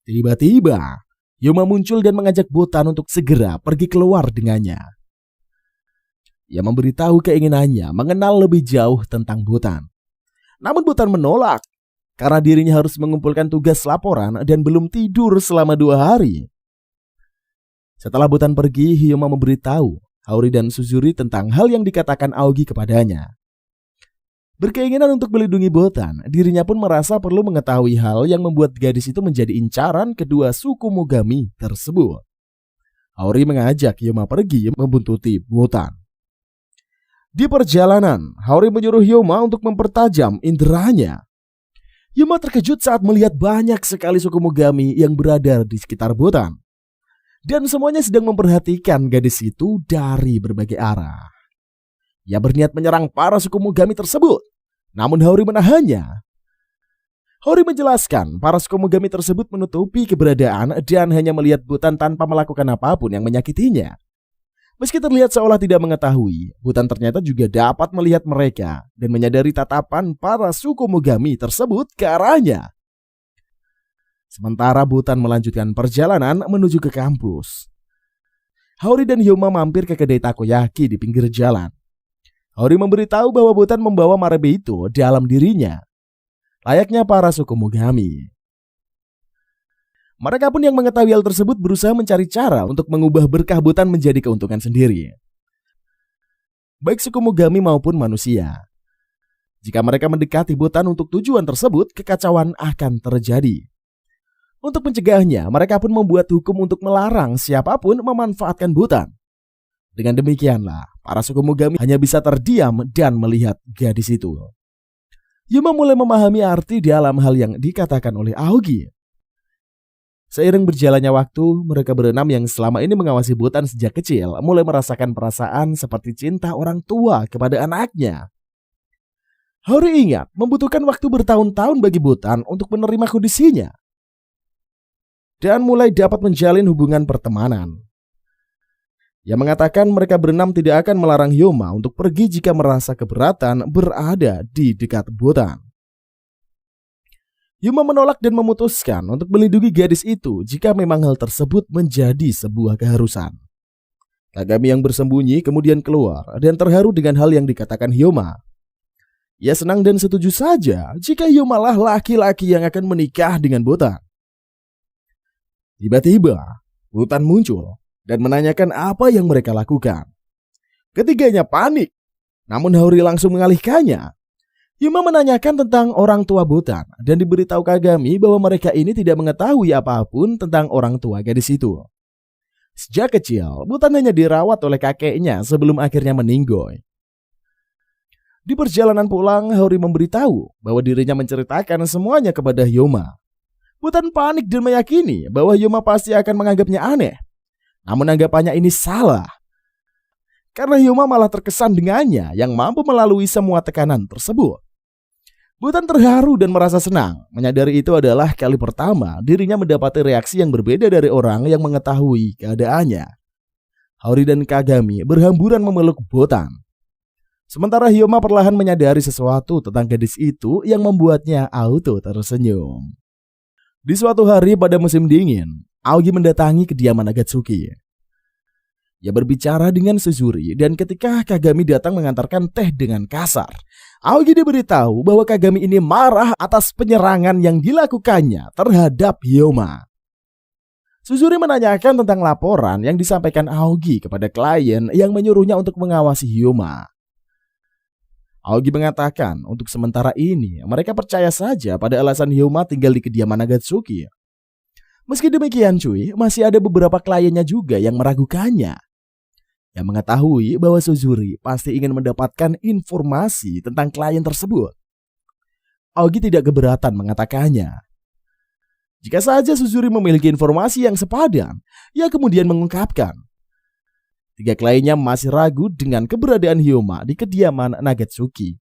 Tiba-tiba, Hyoma muncul dan mengajak Botan untuk segera pergi keluar dengannya. Ia memberitahu keinginannya mengenal lebih jauh tentang Botan. Namun Botan menolak karena dirinya harus mengumpulkan tugas laporan dan belum tidur selama 2 hari. Setelah Botan pergi, Hyoma memberitahu Haori dan Suzuri tentang hal yang dikatakan Aogi kepadanya. Berkeinginan untuk melindungi Botan, dirinya pun merasa perlu mengetahui hal yang membuat gadis itu menjadi incaran kedua suku Mogami tersebut. Haori mengajak Hyoma pergi membuntuti Botan. Di perjalanan, Haori menyuruh Hyoma untuk mempertajam inderanya. Hyoma terkejut saat melihat banyak sekali suku Mogami yang berada di sekitar Botan. Dan semuanya sedang memperhatikan gadis itu dari berbagai arah. Ia berniat menyerang para suku Mogami tersebut, namun Hori menahannya. Hori menjelaskan para suku Mogami tersebut menutupi keberadaan dan hanya melihat Butan tanpa melakukan apapun yang menyakitinya. Meski terlihat seolah tidak mengetahui, Butan ternyata juga dapat melihat mereka dan menyadari tatapan para suku Mogami tersebut ke arahnya. Sementara Butan melanjutkan perjalanan menuju ke kampus. Hori dan Hyoma mampir ke kedai takoyaki di pinggir jalan. Hori memberitahu bahwa Butan membawa Marebe itu dalam dirinya, layaknya para suku Mogami. Mereka pun yang mengetahui hal tersebut berusaha mencari cara untuk mengubah berkah Butan menjadi keuntungan sendiri, baik suku Mogami maupun manusia. Jika mereka mendekati Butan untuk tujuan tersebut, kekacauan akan terjadi. Untuk mencegahnya, mereka pun membuat hukum untuk melarang siapapun memanfaatkan Butan. Dengan demikianlah, para suku Mogami hanya bisa terdiam dan melihat gadis itu. Yuma mulai memahami arti dalam hal yang dikatakan oleh Aogi. Seiring berjalannya waktu, mereka berenam yang selama ini mengawasi Butan sejak kecil mulai merasakan perasaan seperti cinta orang tua kepada anaknya. Hori ingat membutuhkan waktu bertahun-tahun bagi Butan untuk menerima kondisinya dan mulai dapat menjalin hubungan pertemanan. Ia mengatakan mereka berenam tidak akan melarang Hyoma untuk pergi jika merasa keberatan berada di dekat Butan. Hyoma menolak dan memutuskan untuk melindungi gadis itu jika memang hal tersebut menjadi sebuah keharusan. Kagami yang bersembunyi kemudian keluar dan terharu dengan hal yang dikatakan Hyoma. Ia senang dan setuju saja jika Hyoma lah laki-laki yang akan menikah dengan Butan. Tiba-tiba, Butan muncul dan menanyakan apa yang mereka lakukan. Ketiganya panik, namun Hori langsung mengalihkannya. Hyoma menanyakan tentang orang tua Butan dan diberitahu Kagami bahwa mereka ini tidak mengetahui apapun tentang orang tua gadis itu. Sejak kecil, Butan hanya dirawat oleh kakeknya sebelum akhirnya meninggoy. Di perjalanan pulang, Hori memberitahu bahwa dirinya menceritakan semuanya kepada Hyoma. Butan panik dan meyakini bahwa Hyoma pasti akan menganggapnya aneh. Namun anggapannya ini salah, karena Hyoma malah terkesan dengannya yang mampu melalui semua tekanan tersebut. Butan terharu dan merasa senang, menyadari itu adalah kali pertama dirinya mendapati reaksi yang berbeda dari orang yang mengetahui keadaannya. Hori dan Kagami berhamburan memeluk Butan. Sementara Hyoma perlahan menyadari sesuatu tentang gadis itu yang membuatnya auto tersenyum. Di suatu hari pada musim dingin, Aogi mendatangi kediaman Agatsuki. Ia berbicara dengan Suzuri dan ketika Kagami datang mengantarkan teh dengan kasar, Aogi diberitahu bahwa Kagami ini marah atas penyerangan yang dilakukannya terhadap Hyoma. Suzuri menanyakan tentang laporan yang disampaikan Aogi kepada klien yang menyuruhnya untuk mengawasi Hyoma. Aogi mengatakan untuk sementara ini mereka percaya saja pada alasan Hyoma tinggal di kediaman Agatsuki. Meski demikian cuy, masih ada beberapa kliennya juga yang meragukannya. Yang mengetahui bahwa Suzuri pasti ingin mendapatkan informasi tentang klien tersebut. Aogi tidak keberatan mengatakannya. Jika saja Suzuri memiliki informasi yang sepadan, ia kemudian mengungkapkan. 3 kliennya masih ragu dengan keberadaan Hyoma di kediaman Nagatsuki.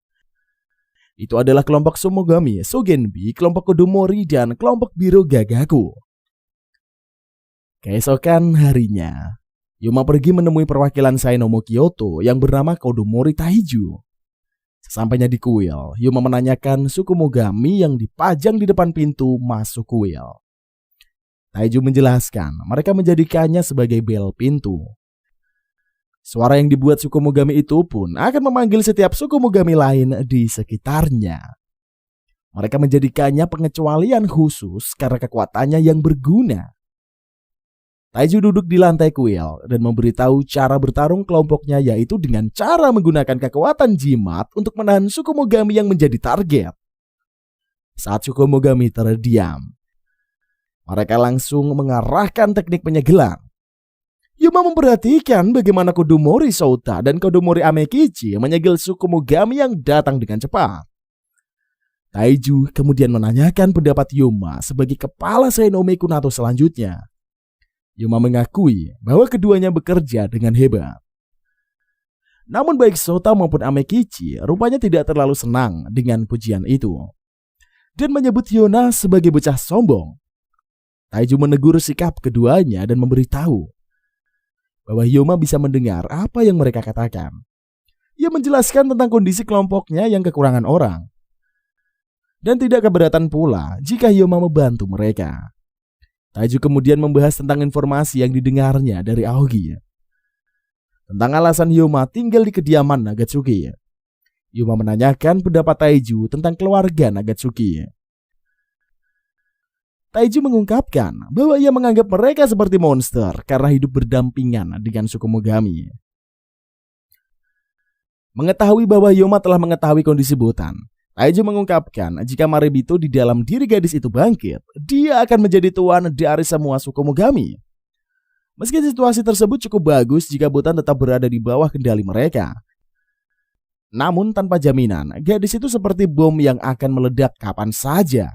Itu adalah kelompok Somogami, Sogenbi, kelompok Kodomori, dan kelompok Biro Gagaku. Keesokan harinya, Hyoma pergi menemui perwakilan Sainomo Kyoto yang bernama Kodomori Taiju. Sesampainya di kuil, Hyoma menanyakan suku Mogami yang dipajang di depan pintu masuk kuil. Taiju menjelaskan mereka menjadikannya sebagai bel pintu. Suara yang dibuat suku Mogami itu pun akan memanggil setiap suku Mogami lain di sekitarnya. Mereka menjadikannya pengecualian khusus karena kekuatannya yang berguna. Taiju duduk di lantai kuil dan memberitahu cara bertarung kelompoknya, yaitu dengan cara menggunakan kekuatan jimat untuk menahan suku Mogami yang menjadi target. Saat suku Mogami terdiam, mereka langsung mengarahkan teknik penyegelan. Hyoma memperhatikan bagaimana Kodomori Souta dan Kodomori Amekichi menyegel suku Mogami yang datang dengan cepat. Taiju kemudian menanyakan pendapat Hyoma sebagai kepala Sainome Kunato selanjutnya. Hyoma mengakui bahwa keduanya bekerja dengan hebat. Namun baik Sota maupun Amekichi rupanya tidak terlalu senang dengan pujian itu dan menyebut Hyuna sebagai bocah sombong. Taiju menegur sikap keduanya dan memberitahu bahwa Hyoma bisa mendengar apa yang mereka katakan. Ia menjelaskan tentang kondisi kelompoknya yang kekurangan orang dan tidak keberatan pula jika Hyoma membantu mereka. Taiju kemudian membahas tentang informasi yang didengarnya dari Aogi tentang alasan Hyoma tinggal di kediaman Nagatsuki. Hyoma menanyakan pendapat Taiju tentang keluarga Nagatsuki. Taiju mengungkapkan bahwa ia menganggap mereka seperti monster karena hidup berdampingan dengan suku Mogami. Mengetahui bahwa Hyoma telah mengetahui kondisi Botan, Taiju mengungkapkan jika Marebito di dalam diri gadis itu bangkit, dia akan menjadi tuan dari semua suku Mogami. Meski situasi tersebut cukup bagus jika Botan tetap berada di bawah kendali mereka. Namun tanpa jaminan, gadis itu seperti bom yang akan meledak kapan saja.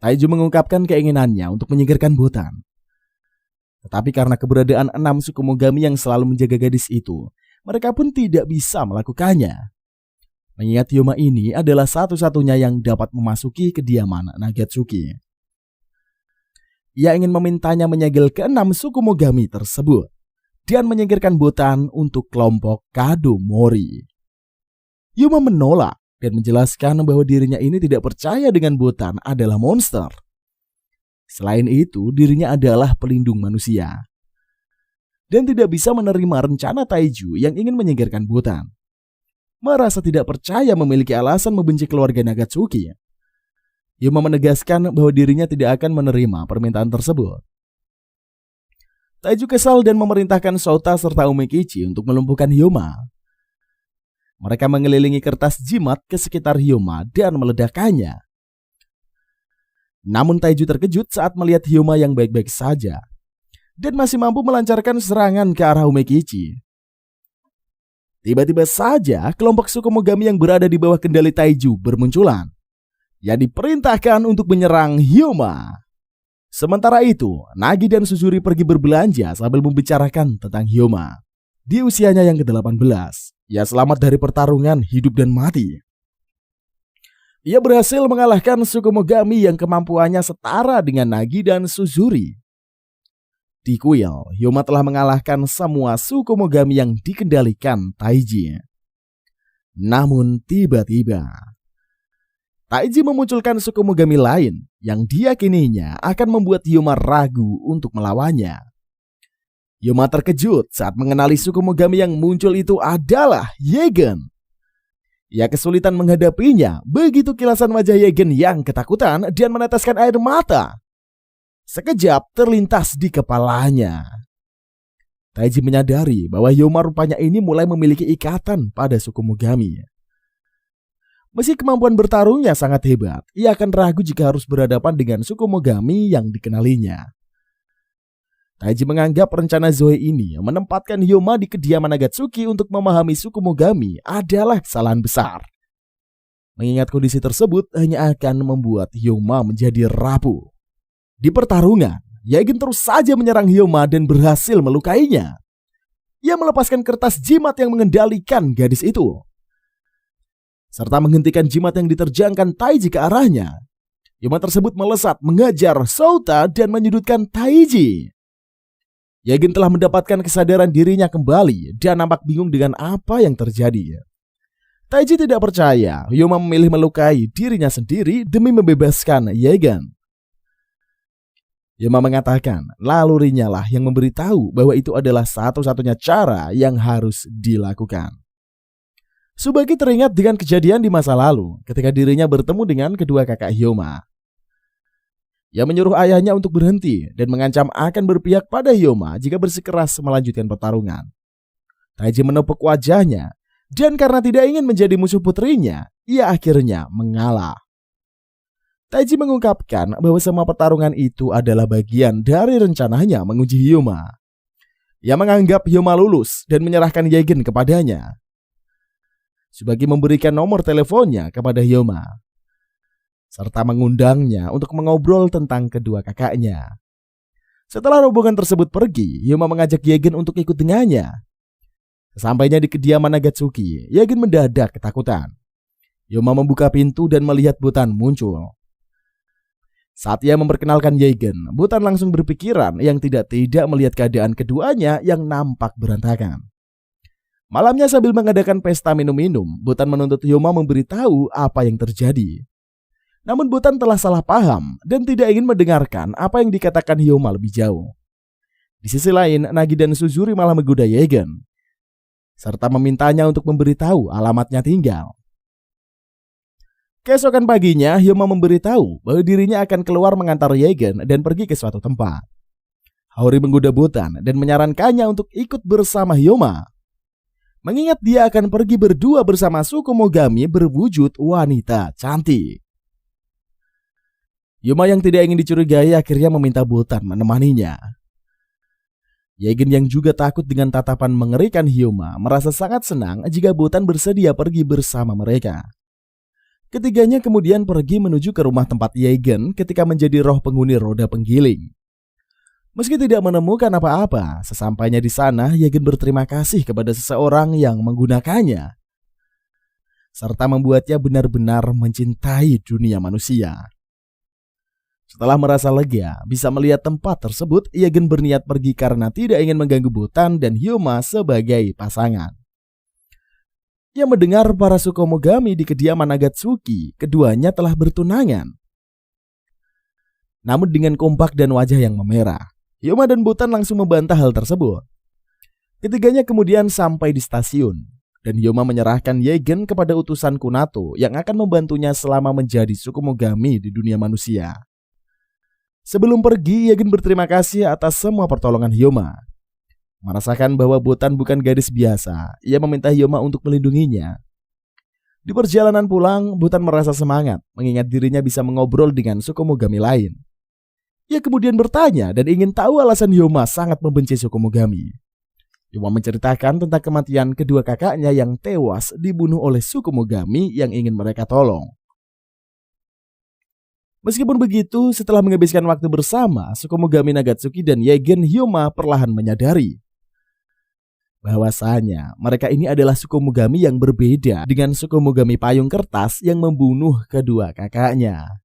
Taiju mengungkapkan keinginannya untuk menyingkirkan Botan. Tetapi karena keberadaan 6 suku Mogami yang selalu menjaga gadis itu, mereka pun tidak bisa melakukannya. Mengingat Hyoma ini adalah satu-satunya yang dapat memasuki kediaman Nagatsuki. Ia ingin memintanya menyegel ke-6 suku Mogami tersebut dan menyingkirkan Botan untuk kelompok Kado Mori. Hyoma menolak dan menjelaskan bahwa dirinya ini tidak percaya dengan Botan adalah monster. Selain itu, dirinya adalah pelindung manusia dan tidak bisa menerima rencana Taiju yang ingin menyingkirkan Botan. Merasa tidak percaya memiliki alasan membenci keluarga Nagatsuki, Hyoma menegaskan bahwa dirinya tidak akan menerima permintaan tersebut. Taiju kesal dan memerintahkan Sota serta Umekichi untuk melumpuhkan Hyoma. Mereka mengelilingi kertas jimat ke sekitar Hyoma dan meledakkannya. Namun Taiju terkejut saat melihat Hyoma yang baik-baik saja dan masih mampu melancarkan serangan ke arah Umekichi. Tiba-tiba saja kelompok suku Mogami yang berada di bawah kendali Taiju bermunculan yang diperintahkan untuk menyerang Hyoma. Sementara itu, Nagi dan Suzuri pergi berbelanja sambil membicarakan tentang Hyoma. Di usianya yang ke-18, ia selamat dari pertarungan hidup dan mati. Ia berhasil mengalahkan suku Mogami yang kemampuannya setara dengan Nagi dan Suzuri. Di kuil, Hyoma telah mengalahkan semua suku Mogami yang dikendalikan Taiji. Namun tiba-tiba, Taiji memunculkan suku Mogami lain yang diyakininya akan membuat Hyoma ragu untuk melawannya. Hyoma terkejut saat mengenali suku Mogami yang muncul itu adalah Yegen. Ia kesulitan menghadapinya begitu kilasan wajah Yegen yang ketakutan dan meneteskan air mata sekejap terlintas di kepalanya. Taiji menyadari bahwa Hyoma rupanya ini mulai memiliki ikatan pada suku Mogami. Meski kemampuan bertarungnya sangat hebat, ia akan ragu jika harus berhadapan dengan suku Mogami yang dikenalinya. Taiji menganggap rencana Zoe ini menempatkan Hyoma di kediaman Nagatsuki untuk memahami suku Mogami adalah kesalahan besar. Mengingat kondisi tersebut hanya akan membuat Hyoma menjadi rapuh. Di pertarungan, Yegen terus saja menyerang Hyoma dan berhasil melukainya. Ia melepaskan kertas jimat yang mengendalikan gadis itu, serta menghentikan jimat yang diterjangkan Taiji ke arahnya. Hyoma tersebut melesat mengajar Sota dan menyudutkan Taiji. Yegen telah mendapatkan kesadaran dirinya kembali dan nampak bingung dengan apa yang terjadi. Taiji tidak percaya Hyoma memilih melukai dirinya sendiri demi membebaskan Yegen. Hyoma mengatakan nalurinya lah yang memberitahu bahwa itu adalah satu-satunya cara yang harus dilakukan. Tsubaki teringat dengan kejadian di masa lalu ketika dirinya bertemu dengan kedua kakak Hyoma. Ia menyuruh ayahnya untuk berhenti dan mengancam akan berpihak pada Hyoma jika bersikeras melanjutkan pertarungan. Taiji menepuk wajahnya dan karena tidak ingin menjadi musuh putrinya, ia akhirnya mengalah. Taiji mengungkapkan bahwa semua pertarungan itu adalah bagian dari rencananya menguji Hyoma. Ia menganggap Hyoma lulus dan menyerahkan Yegen kepadanya. Tsubaki memberikan nomor teleponnya kepada Hyoma, serta mengundangnya untuk mengobrol tentang kedua kakaknya. Setelah rombongan tersebut pergi, Hyoma mengajak Yegen untuk ikut dengannya. Sesampainya di kediaman Nagatsuki, Yagen mendadak ketakutan. Hyoma membuka pintu dan melihat Botan muncul. Saat ia memperkenalkan Yagen, Botan langsung berpikiran yang tidak-tidak melihat keadaan keduanya yang nampak berantakan. Malamnya sambil mengadakan pesta minum-minum, Botan menuntut Hyoma memberitahu apa yang terjadi. Namun Botan telah salah paham dan tidak ingin mendengarkan apa yang dikatakan Hyoma lebih jauh. Di sisi lain, Nagi dan Suzuri malah menggoda Yagen, serta memintanya untuk memberitahu alamatnya tinggal. Keesokan paginya, Hyoma memberitahu bahwa dirinya akan keluar mengantar Yagen dan pergi ke suatu tempat. Haori menggoda Botan dan menyarankannya untuk ikut bersama Hyoma, mengingat dia akan pergi berdua bersama Tsukumogami berwujud wanita cantik. Hyoma yang tidak ingin dicurigai akhirnya meminta Botan menemaninya. Yagen yang juga takut dengan tatapan mengerikan Hyoma merasa sangat senang jika Botan bersedia pergi bersama mereka. Ketiganya kemudian pergi menuju ke rumah tempat Yagen ketika menjadi roh penghuni roda penggiling. Meski tidak menemukan apa-apa, sesampainya di sana Yagen berterima kasih kepada seseorang yang menggunakannya, serta membuatnya benar-benar mencintai dunia manusia. Setelah merasa lega bisa melihat tempat tersebut, Yagen berniat pergi karena tidak ingin mengganggu Botan dan Hyoma sebagai pasangan. Ia mendengar para Tsukumogami di kediaman Nagatsuki, keduanya telah bertunangan. Namun dengan kompak dan wajah yang memerah, Hyoma dan Botan langsung membantah hal tersebut. Ketiganya kemudian sampai di stasiun, dan Hyoma menyerahkan Yagen kepada utusan Kunato yang akan membantunya selama menjadi Tsukumogami di dunia manusia. Sebelum pergi, Yagen berterima kasih atas semua pertolongan Hyoma. Merasakan bahwa Botan bukan gadis biasa, ia meminta Hyoma untuk melindunginya. Di perjalanan pulang, Botan merasa semangat, mengingat dirinya bisa mengobrol dengan Tsukumogami lain. Ia kemudian bertanya dan ingin tahu alasan Hyoma sangat membenci Tsukumogami. Hyoma menceritakan tentang kematian kedua kakaknya yang tewas dibunuh oleh Tsukumogami yang ingin mereka tolong. Meskipun begitu, setelah menghabiskan waktu bersama, Tsukumogami Nagatsuki dan Yagen, Hyoma perlahan menyadari bahwasanya mereka ini adalah Tsukumogami yang berbeda dengan Tsukumogami payung kertas yang membunuh kedua kakaknya.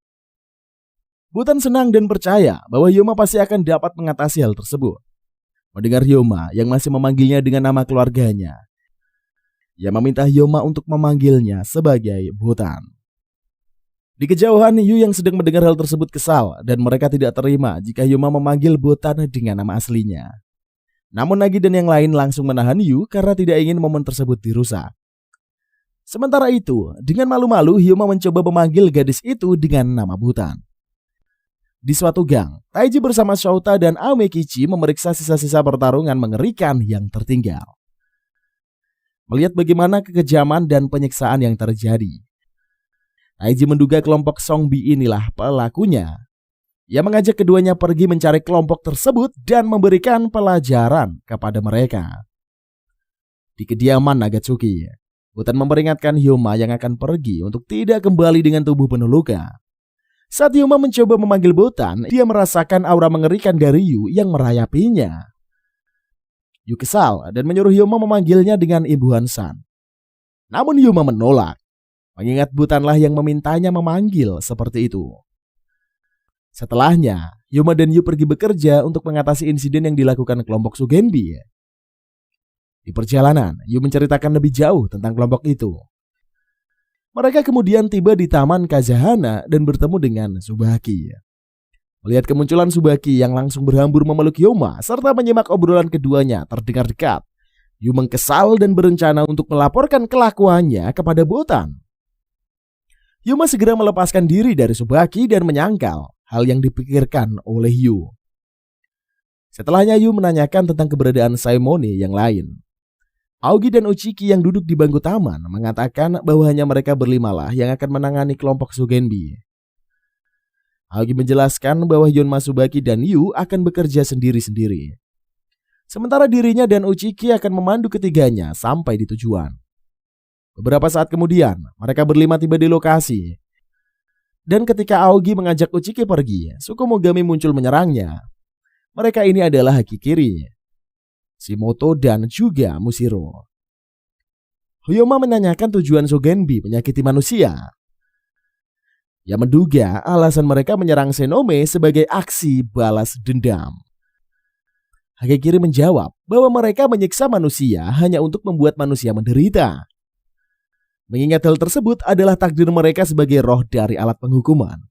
Botan senang dan percaya bahwa Hyoma pasti akan dapat mengatasi hal tersebut. Mendengar Hyoma yang masih memanggilnya dengan nama keluarganya, ia meminta Hyoma untuk memanggilnya sebagai Botan. Di kejauhan, Yu yang sedang mendengar hal tersebut kesal dan mereka tidak terima jika Hyoma memanggil Botan dengan nama aslinya. Namun Nagi dan yang lain langsung menahan Yu karena tidak ingin momen tersebut dirusak. Sementara itu, dengan malu-malu Hyoma mencoba memanggil gadis itu dengan nama Botan. Di suatu gang, Taiji bersama Shouta dan Amekichi memeriksa sisa-sisa pertarungan mengerikan yang tertinggal. Melihat bagaimana kekejaman dan penyiksaan yang terjadi, Taiji menduga kelompok Songbi inilah pelakunya. Ia mengajak keduanya pergi mencari kelompok tersebut dan memberikan pelajaran kepada mereka. Di kediaman Nagatsuki, Botan memperingatkan Hyoma yang akan pergi untuk tidak kembali dengan tubuh penuh luka. Saat Hyoma mencoba memanggil Botan, dia merasakan aura mengerikan dari Yu yang merayapinya. Yu kesal dan menyuruh Hyoma memanggilnya dengan imbuhan San. Namun Hyoma menolak, mengingat Botanlah yang memintanya memanggil seperti itu. Setelahnya, Hyoma dan Yu pergi bekerja untuk mengatasi insiden yang dilakukan kelompok Sugenbi. Di perjalanan, Yu menceritakan lebih jauh tentang kelompok itu. Mereka kemudian tiba di Taman Kazahana dan bertemu dengan Tsubaki. Melihat kemunculan Tsubaki yang langsung berhambur memeluk Hyoma serta menyimak obrolan keduanya terdengar dekat, Yu mengkesal dan berencana untuk melaporkan kelakuannya kepada Botan. Hyoma segera melepaskan diri dari Tsubaki dan menyangkal hal yang dipikirkan oleh Yu. Setelahnya Yu menanyakan tentang keberadaan Saimone yang lain. Aogi dan Uchiki yang duduk di bangku taman mengatakan bahwa hanya mereka berlimalah yang akan menangani kelompok Sugenbi. Aogi menjelaskan bahwa Yonma Tsubaki dan Yu akan bekerja sendiri-sendiri. Sementara dirinya dan Uchiki akan memandu ketiganya sampai di tujuan. Beberapa saat kemudian, mereka berlima tiba di lokasi. Dan ketika Aogi mengajak Uchiki pergi, Tsukumogami muncul menyerangnya. Mereka ini adalah Hakikiri, Shimoto dan juga Mushiro. Hyoma menanyakan tujuan Sogenbi menyakiti manusia. Ia menduga alasan mereka menyerang Senome sebagai aksi balas dendam. Hagekiri menjawab bahwa mereka menyiksa manusia hanya untuk membuat manusia menderita. Mengingat hal tersebut adalah takdir mereka sebagai roh dari alat penghukuman.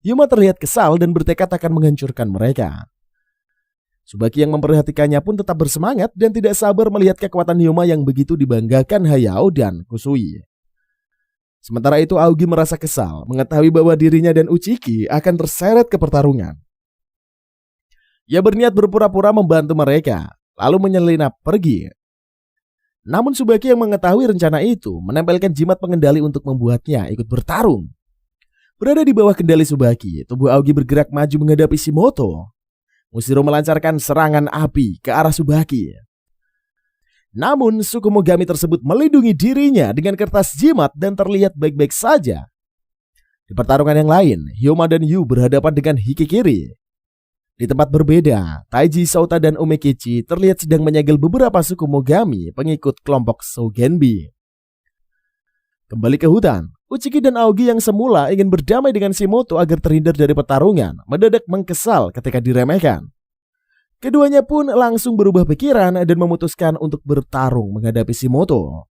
Hyoma terlihat kesal dan bertekad akan menghancurkan mereka. Tsubaki yang memperhatikannya pun tetap bersemangat dan tidak sabar melihat kekuatan Hyoma yang begitu dibanggakan Hayao dan Kusui. Sementara itu Aogi merasa kesal mengetahui bahwa dirinya dan Uchiki akan terseret ke pertarungan. Ia berniat berpura-pura membantu mereka, lalu menyelinap pergi. Namun Tsubaki yang mengetahui rencana itu menempelkan jimat pengendali untuk membuatnya ikut bertarung. Berada di bawah kendali Tsubaki, tubuh Aogi bergerak maju menghadapi Shimoto. Mushiro melancarkan serangan api ke arah Tsubaki. Namun Sukumogami tersebut melindungi dirinya dengan kertas jimat dan terlihat baik-baik saja. Di pertarungan yang lain, Hyoma dan Yu berhadapan dengan Hikikiri. Di tempat berbeda, Taiji, Souta, dan Umekichi terlihat sedang menyegel beberapa Sukumogami pengikut kelompok Sogenbi. Kembali ke hutan, Uchiki dan Aogi yang semula ingin berdamai dengan Shimoto agar terhindar dari pertarungan mendadak mengkesal ketika diremehkan. Keduanya pun langsung berubah pikiran dan memutuskan untuk bertarung menghadapi Shimoto.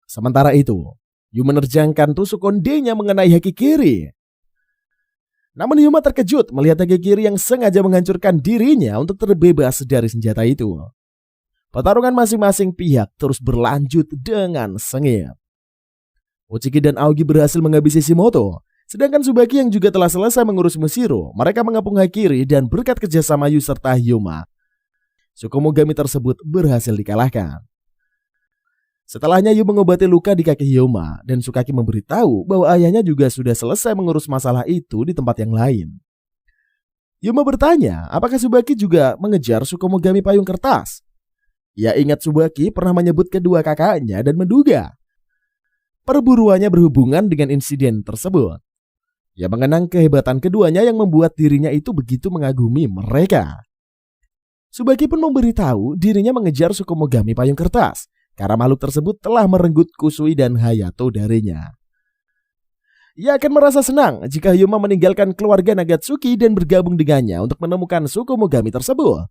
Sementara itu, Yu menerjangkan tusuk kondenya mengenai Hikikiri. Namun Hyoma terkejut melihat Hikikiri yang sengaja menghancurkan dirinya untuk terbebas dari senjata itu. Pertarungan masing-masing pihak terus berlanjut dengan sengit. Uchiki dan Aogi berhasil menghabisi Shimoto. Sedangkan Tsubaki yang juga telah selesai mengurus Mushiro, mereka mengepung Hikikiri dan berkat kerjasama Yu serta Hyoma, Sukumogami tersebut berhasil dikalahkan. Setelahnya Yu mengobati luka di kaki Hyoma dan Tsukaki memberitahu bahwa ayahnya juga sudah selesai mengurus masalah itu di tempat yang lain. Hyoma bertanya apakah Tsubaki juga mengejar Sukumogami payung kertas. Ia ingat Tsubaki pernah menyebut kedua kakaknya dan menduga perburuannya berhubungan dengan insiden tersebut. Ia mengenang kehebatan keduanya yang membuat dirinya itu begitu mengagumi mereka. Tsubaki pun memberitahu dirinya mengejar Sukumogami payung kertas karena makhluk tersebut telah merenggut Kusui dan Hayato darinya. Ia akan merasa senang jika Hyoma meninggalkan keluarga Nagatsuki dan bergabung dengannya untuk menemukan Sukumogami tersebut.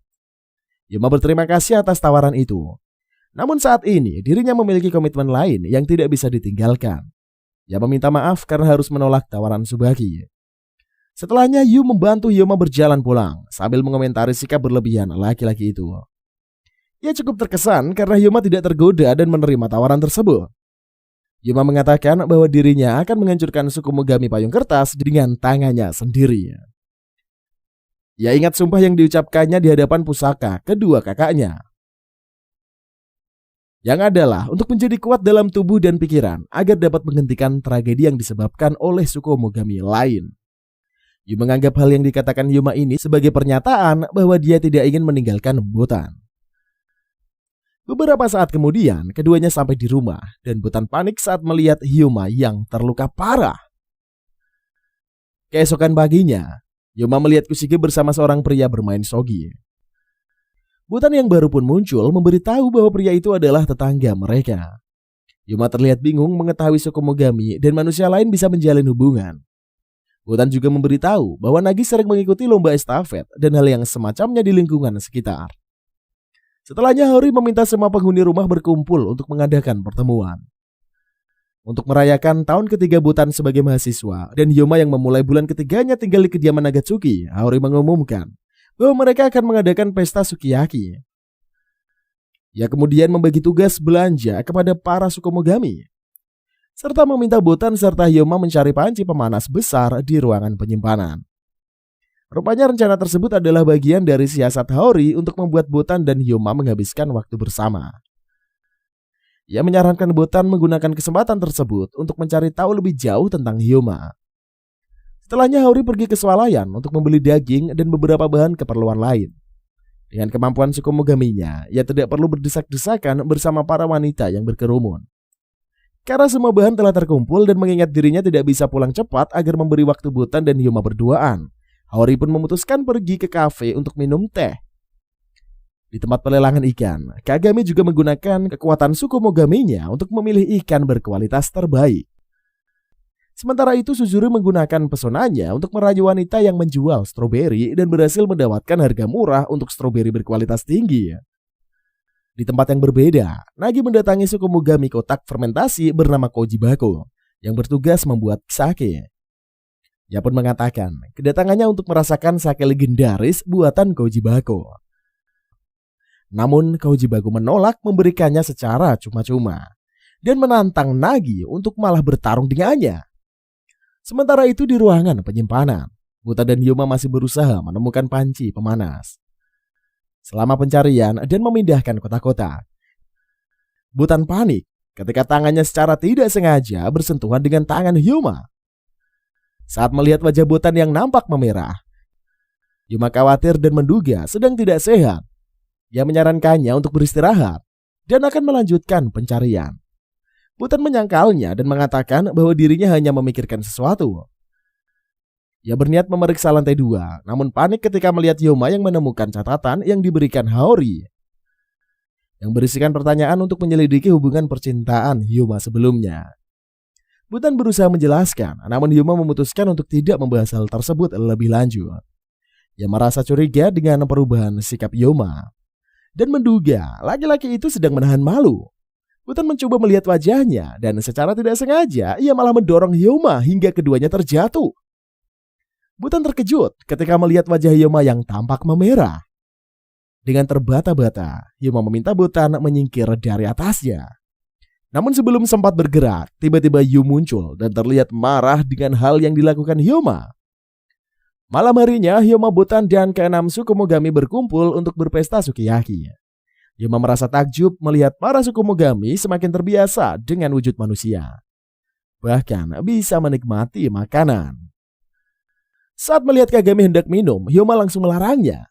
Hyoma berterima kasih atas tawaran itu. Namun saat ini dirinya memiliki komitmen lain yang tidak bisa ditinggalkan. Ia meminta maaf karena harus menolak tawaran Tsubaki. Setelahnya Yu membantu Hyoma berjalan pulang sambil mengomentari sikap berlebihan laki-laki itu. Ia cukup terkesan karena Hyoma tidak tergoda dan menerima tawaran tersebut. Hyoma mengatakan bahwa dirinya akan menghancurkan Sukumogami payung kertas dengan tangannya sendiri. Ia ingat sumpah yang diucapkannya di hadapan pusaka kedua kakaknya, yang adalah untuk menjadi kuat dalam tubuh dan pikiran agar dapat menghentikan tragedi yang disebabkan oleh Sukumogami lain. Yu menganggap hal yang dikatakan Hyoma ini sebagai pernyataan bahwa dia tidak ingin meninggalkan Botan. Beberapa saat kemudian, keduanya sampai di rumah dan Botan panik saat melihat Hyoma yang terluka parah. Keesokan paginya, Hyoma melihat Kushige bersama seorang pria bermain shogi. Botan yang baru pun muncul memberitahu bahwa pria itu adalah tetangga mereka. Hyoma terlihat bingung mengetahui Sukumogami dan manusia lain bisa menjalin hubungan. Botan juga memberitahu bahwa Nagi sering mengikuti lomba estafet dan hal yang semacamnya di lingkungan sekitar. Setelahnya Hori meminta semua penghuni rumah berkumpul untuk mengadakan pertemuan. Untuk merayakan tahun ketiga Botan sebagai mahasiswa dan Hyoma yang memulai bulan ketiganya tinggal di kediaman Nagatsuki, Hori mengumumkan bahwa mereka akan mengadakan pesta sukiyaki. Ia kemudian membagi tugas belanja kepada para Sukumogami, serta meminta Botan serta Hyoma mencari panci pemanas besar di ruangan penyimpanan. Rupanya rencana tersebut adalah bagian dari siasat Hori untuk membuat Botan dan Hyoma menghabiskan waktu bersama. Ia menyarankan Botan menggunakan kesempatan tersebut untuk mencari tahu lebih jauh tentang Hyoma. Setelahnya Hori pergi ke swalayan untuk membeli daging dan beberapa bahan keperluan lain. Dengan kemampuan Sukumogaminya, ia tidak perlu berdesak-desakan bersama para wanita yang berkerumun. Karena semua bahan telah terkumpul dan mengingat dirinya tidak bisa pulang cepat agar memberi waktu Botan dan Hyoma berduaan, Hori pun memutuskan pergi ke kafe untuk minum teh. Di tempat pelelangan ikan, Kagami juga menggunakan kekuatan suku Mogaminya untuk memilih ikan berkualitas terbaik. Sementara itu Suzuru menggunakan pesonanya untuk merayu wanita yang menjual stroberi dan berhasil mendapatkan harga murah untuk stroberi berkualitas tinggi. Di tempat yang berbeda, Nagi mendatangi suku Mogami kotak fermentasi bernama Kojibako yang bertugas membuat sake. Ia pun mengatakan kedatangannya untuk merasakan sake legendaris buatan Kojibako. Namun Kojibako menolak memberikannya secara cuma-cuma dan menantang Nagi untuk malah bertarung dengannya. Sementara itu di ruangan penyimpanan, Buta dan Hyoma masih berusaha menemukan panci pemanas. Selama pencarian dan memindahkan kotak-kotak, Butan panik ketika tangannya secara tidak sengaja bersentuhan dengan tangan Hyoma. Saat melihat wajah Butan yang nampak memerah, Hyoma khawatir dan menduga sedang tidak sehat. Ia menyarankannya untuk beristirahat dan akan melanjutkan pencarian. Butan menyangkalnya dan mengatakan bahwa dirinya hanya memikirkan sesuatu. Ia berniat memeriksa lantai 2, namun panik ketika melihat Hyoma yang menemukan catatan yang diberikan Haori, yang berisikan pertanyaan untuk menyelidiki hubungan percintaan Hyoma sebelumnya. Butan berusaha menjelaskan, namun Hyoma memutuskan untuk tidak membahas hal tersebut lebih lanjut. Ia merasa curiga dengan perubahan sikap Hyoma dan menduga laki-laki itu sedang menahan malu. Butan mencoba melihat wajahnya dan secara tidak sengaja ia malah mendorong Hyoma hingga keduanya terjatuh. Butan terkejut ketika melihat wajah Hyoma yang tampak memerah. Dengan terbata-bata, Hyoma meminta Butan menyingkir dari atasnya. Namun sebelum sempat bergerak, tiba-tiba Yu muncul dan terlihat marah dengan hal yang dilakukan Hyoma. Malam harinya, Hyoma, Butan, dan keenam suku Mogami berkumpul untuk berpesta sukiyaki. Hyoma merasa takjub melihat para suku Mogami semakin terbiasa dengan wujud manusia. Bahkan bisa menikmati makanan. Saat melihat Kagami hendak minum, Hyoma langsung melarangnya.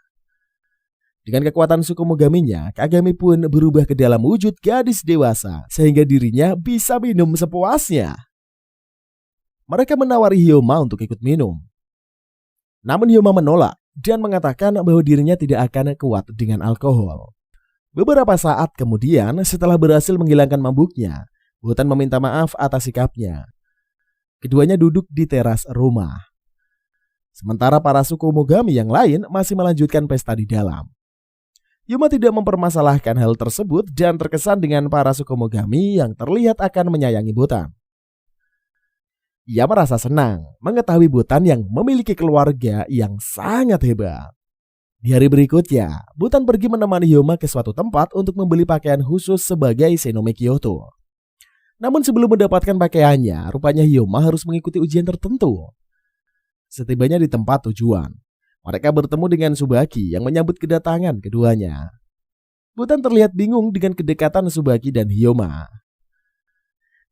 Dengan kekuatan suku Mogaminya, Kagami pun berubah ke dalam wujud gadis dewasa sehingga dirinya bisa minum sepuasnya. Mereka menawari Hyoma untuk ikut minum. Namun Hyoma menolak dan mengatakan bahwa dirinya tidak akan kuat dengan alkohol. Beberapa saat kemudian, setelah berhasil menghilangkan mabuknya, Butan meminta maaf atas sikapnya. Keduanya duduk di teras rumah. Sementara para suku Mogami yang lain masih melanjutkan pesta di dalam. Hyoma tidak mempermasalahkan hal tersebut dan terkesan dengan para suku Mogami yang terlihat akan menyayangi Butan. Ia merasa senang mengetahui Butan yang memiliki keluarga yang sangat hebat. Di hari berikutnya, Butan pergi menemani Hyoma ke suatu tempat untuk membeli pakaian khusus sebagai Senome Kyoto. Namun sebelum mendapatkan pakaiannya, rupanya Hyoma harus mengikuti ujian tertentu. Setibanya di tempat tujuan, mereka bertemu dengan Tsubaki yang menyambut kedatangan keduanya. Butan terlihat bingung dengan kedekatan Tsubaki dan Hyoma.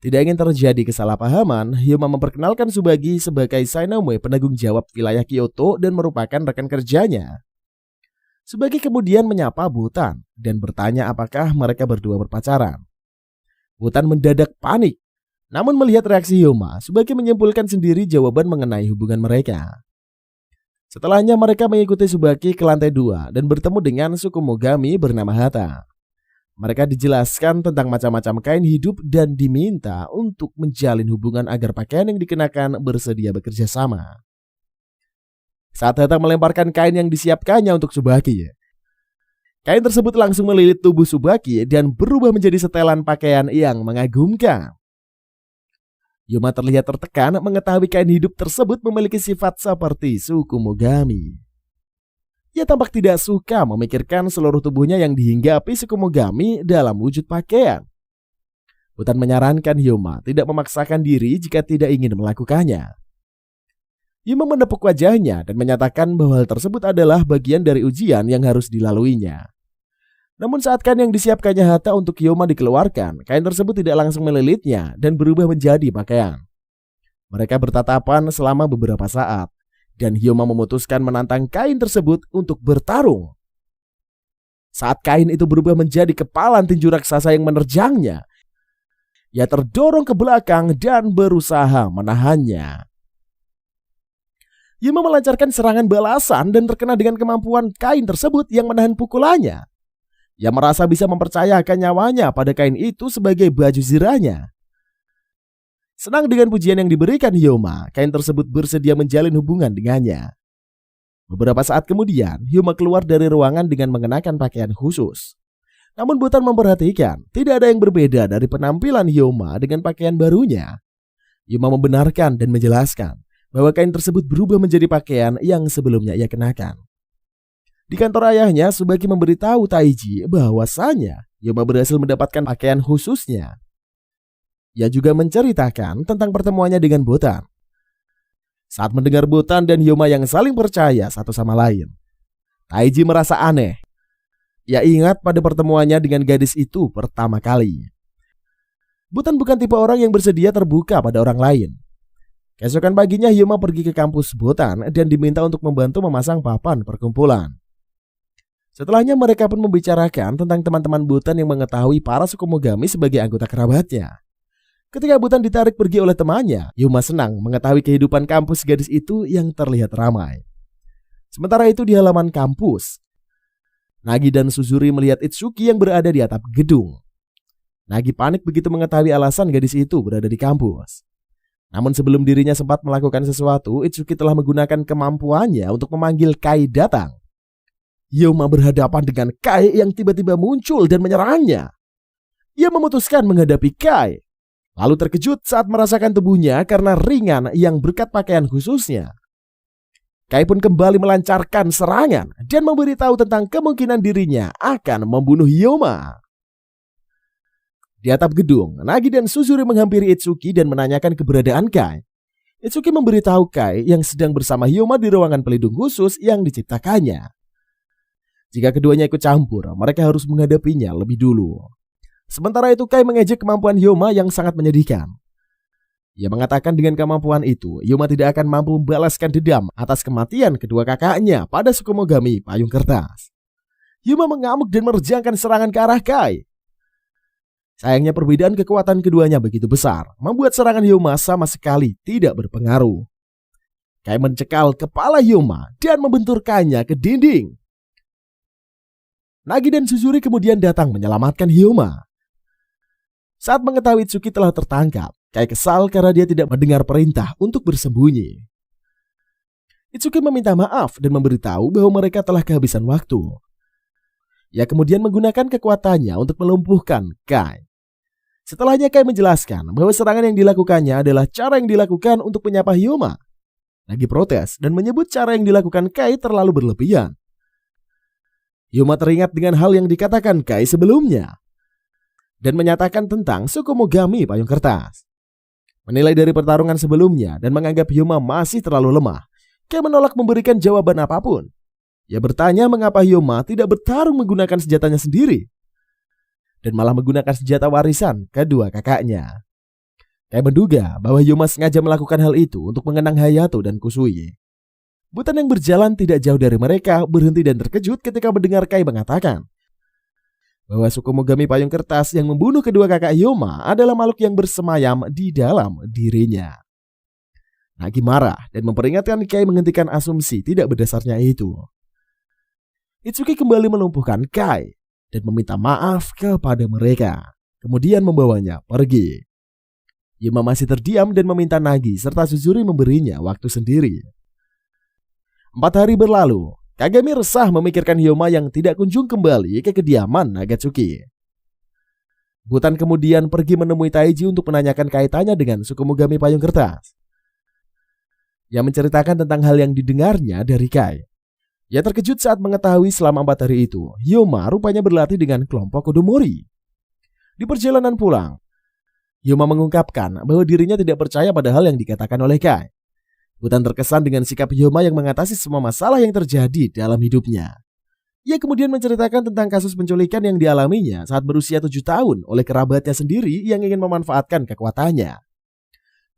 Tidak ingin terjadi kesalahpahaman, Hyoma memperkenalkan Tsubaki sebagai Sainome, penanggung jawab wilayah Kyoto dan merupakan rekan kerjanya. Tsubaki kemudian menyapa Butan dan bertanya apakah mereka berdua berpacaran. Butan mendadak panik, namun melihat reaksi Hyoma, Tsubaki menyimpulkan sendiri jawaban mengenai hubungan mereka. Setelahnya mereka mengikuti Tsubaki ke lantai 2 dan bertemu dengan suku Mogami bernama Hata. Mereka dijelaskan tentang macam-macam kain hidup dan diminta untuk menjalin hubungan agar pakaian yang dikenakan bersedia bekerja sama. Saat Hata melemparkan kain yang disiapkannya untuk Tsubaki, kain tersebut langsung melilit tubuh Tsubaki dan berubah menjadi setelan pakaian yang mengagumkan. Hyoma terlihat tertekan mengetahui kain hidup tersebut memiliki sifat seperti suku Mogami. Ia tampak tidak suka memikirkan seluruh tubuhnya yang dihinggapi suku Mogami dalam wujud pakaian. Butan menyarankan Hyoma tidak memaksakan diri jika tidak ingin melakukannya. Hyoma menepuk wajahnya dan menyatakan bahwa hal tersebut adalah bagian dari ujian yang harus dilaluinya. Namun saat kain yang disiapkannya Hata untuk Hyoma dikeluarkan, kain tersebut tidak langsung melilitnya dan berubah menjadi pakaian. Mereka bertatapan selama beberapa saat. Dan Hyoma memutuskan menantang kain tersebut untuk bertarung. Saat kain itu berubah menjadi kepalan tinju raksasa yang menerjangnya, ia terdorong ke belakang dan berusaha menahannya. Hyoma melancarkan serangan balasan dan terkena dengan kemampuan kain tersebut yang menahan pukulannya. Ia merasa bisa mempercayakan nyawanya pada kain itu sebagai baju zirahnya. Senang dengan pujian yang diberikan Hyoma, kain tersebut bersedia menjalin hubungan dengannya. Beberapa saat kemudian, Hyoma keluar dari ruangan dengan mengenakan pakaian khusus. Namun Botan memperhatikan, tidak ada yang berbeda dari penampilan Hyoma dengan pakaian barunya. Hyoma membenarkan dan menjelaskan bahwa kain tersebut berubah menjadi pakaian yang sebelumnya ia kenakan. Di kantor ayahnya, Tsubaki memberitahu Taiji bahwasanya Hyoma berhasil mendapatkan pakaian khususnya. Ia juga menceritakan tentang pertemuannya dengan Botan. Saat mendengar Botan dan Hyoma yang saling percaya satu sama lain, Taiji merasa aneh. Ia ingat pada pertemuannya dengan gadis itu pertama kali. Botan bukan tipe orang yang bersedia terbuka pada orang lain. Keesokan paginya Hyoma pergi ke kampus Botan dan diminta untuk membantu memasang papan perkumpulan. Setelahnya mereka pun membicarakan tentang teman-teman Botan yang mengetahui para Sukumogami sebagai anggota kerabatnya. Ketika Botan ditarik pergi oleh temannya, Hyoma senang mengetahui kehidupan kampus gadis itu yang terlihat ramai. Sementara itu di halaman kampus, Nagi dan Suzuri melihat Itsuki yang berada di atap gedung. Nagi panik begitu mengetahui alasan gadis itu berada di kampus. Namun sebelum dirinya sempat melakukan sesuatu, Itsuki telah menggunakan kemampuannya untuk memanggil Kai datang. Hyoma berhadapan dengan Kai yang tiba-tiba muncul dan menyerangnya. Ia memutuskan menghadapi Kai, lalu terkejut saat merasakan tubuhnya karena ringan yang berkat pakaian khususnya. Kai pun kembali melancarkan serangan dan memberitahu tentang kemungkinan dirinya akan membunuh Hyoma. Di atap gedung, Nagi dan Suzuri menghampiri Itsuki dan menanyakan keberadaan Kai. Itsuki memberitahu Kai yang sedang bersama Hyoma di ruangan pelindung khusus yang diciptakannya. Jika keduanya ikut campur, mereka harus menghadapinya lebih dulu. Sementara itu Kai mengejek kemampuan Hyoma yang sangat menyedihkan. Ia mengatakan dengan kemampuan itu, Hyoma tidak akan mampu membalaskan dendam atas kematian kedua kakaknya pada Sukumogami Payung Kertas. Hyoma mengamuk dan menerjangkan serangan ke arah Kai. Sayangnya perbedaan kekuatan keduanya begitu besar, membuat serangan Hyoma sama sekali tidak berpengaruh. Kai mencekal kepala Hyoma dan membenturkannya ke dinding. Nagi dan Suzuri kemudian datang menyelamatkan Hyoma. Saat mengetahui Itsuki telah tertangkap, Kai kesal karena dia tidak mendengar perintah untuk bersembunyi. Itsuki meminta maaf dan memberitahu bahwa mereka telah kehabisan waktu. Ia kemudian menggunakan kekuatannya untuk melumpuhkan Kai. Setelahnya Kai menjelaskan bahwa serangan yang dilakukannya adalah cara yang dilakukan untuk menyapa Hyoma. Nagi protes dan menyebut cara yang dilakukan Kai terlalu berlebihan. Hyoma teringat dengan hal yang dikatakan Kai sebelumnya dan menyatakan tentang Sukumogami Payung Kertas. Menilai dari pertarungan sebelumnya dan menganggap Hyoma masih terlalu lemah, Kai menolak memberikan jawaban apapun. Ia bertanya mengapa Hyoma tidak bertarung menggunakan senjatanya sendiri dan malah menggunakan senjata warisan kedua kakaknya. Kai menduga bahwa Hyoma sengaja melakukan hal itu untuk mengenang Hayato dan Kusui. Botan yang berjalan tidak jauh dari mereka berhenti dan terkejut ketika mendengar Kai mengatakan bahwa Sukumogami Payung Kertas yang membunuh kedua kakak Hyoma adalah makhluk yang bersemayam di dalam dirinya. Nagi marah dan memperingatkan Kai menghentikan asumsi tidak berdasarnya itu. Itsuki kembali melumpuhkan Kai dan meminta maaf kepada mereka, kemudian membawanya pergi. Hyoma masih terdiam dan meminta Nagi serta Suzuri memberinya waktu sendiri. 4 hari berlalu, Kagami resah memikirkan Hyoma yang tidak kunjung kembali ke kediaman Nagatsuki. Botan kemudian pergi menemui Taiji untuk menanyakan kaitannya dengan Sukumogami Payung Kertas. Ia menceritakan tentang hal yang didengarnya dari Kai. Ia terkejut saat mengetahui selama 4 hari itu, Hyoma rupanya berlatih dengan kelompok Kodomori. Di perjalanan pulang, Hyoma mengungkapkan bahwa dirinya tidak percaya pada hal yang dikatakan oleh Kai. Botan terkesan dengan sikap Hyoma yang mengatasi semua masalah yang terjadi dalam hidupnya. Ia kemudian menceritakan tentang kasus penculikan yang dialaminya saat berusia 7 tahun oleh kerabatnya sendiri yang ingin memanfaatkan kekuatannya.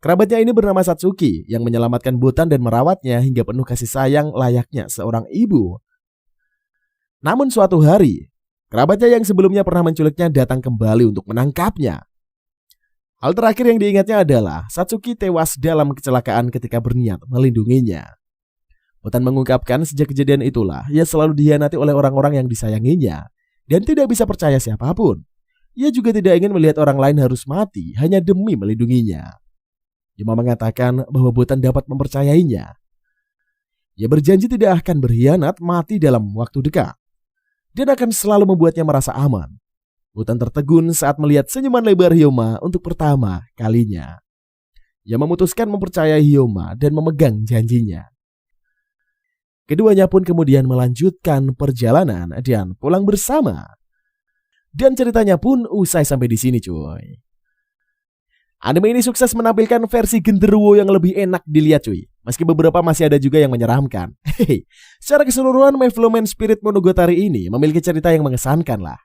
Kerabatnya ini bernama Satsuki yang menyelamatkan Botan dan merawatnya hingga penuh kasih sayang layaknya seorang ibu. Namun suatu hari, kerabatnya yang sebelumnya pernah menculiknya datang kembali untuk menangkapnya. Hal terakhir yang diingatnya adalah Satsuki tewas dalam kecelakaan ketika berniat melindunginya. Botan mengungkapkan sejak kejadian itulah ia selalu dikhianati oleh orang-orang yang disayanginya dan tidak bisa percaya siapapun. Ia juga tidak ingin melihat orang lain harus mati hanya demi melindunginya. Yoma mengatakan bahwa Botan dapat mempercayainya. Ia berjanji tidak akan berkhianat mati dalam waktu dekat dan akan selalu membuatnya merasa aman. Botan tertegun saat melihat senyuman lebar Hyoma untuk pertama kalinya. Ia memutuskan mempercayai Hyoma dan memegang janjinya. Keduanya pun kemudian melanjutkan perjalanan dan pulang bersama. Dan ceritanya pun usai sampai di sini, cuy. Anime ini sukses menampilkan versi genderuwo yang lebih enak dilihat, cuy. Meski beberapa masih ada juga yang menyeramkan. Hehehe. Secara keseluruhan, My Flow Man Spirit Monogatari ini memiliki cerita yang mengesankan lah.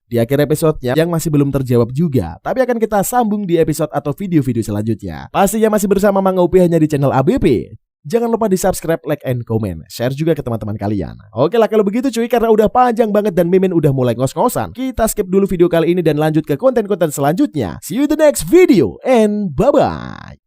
Di akhir episodenya yang masih belum terjawab juga, tapi akan kita sambung di episode atau video-video selanjutnya. Pastinya masih bersama Mang Upi hanya di channel ABP. Jangan lupa di subscribe, like, and comment. Share juga ke teman-teman kalian. Oke lah kalau begitu cuy, karena udah panjang banget dan Mimin udah mulai ngos-ngosan, kita skip dulu video kali ini dan lanjut ke konten-konten selanjutnya. See you in the next video and bye-bye.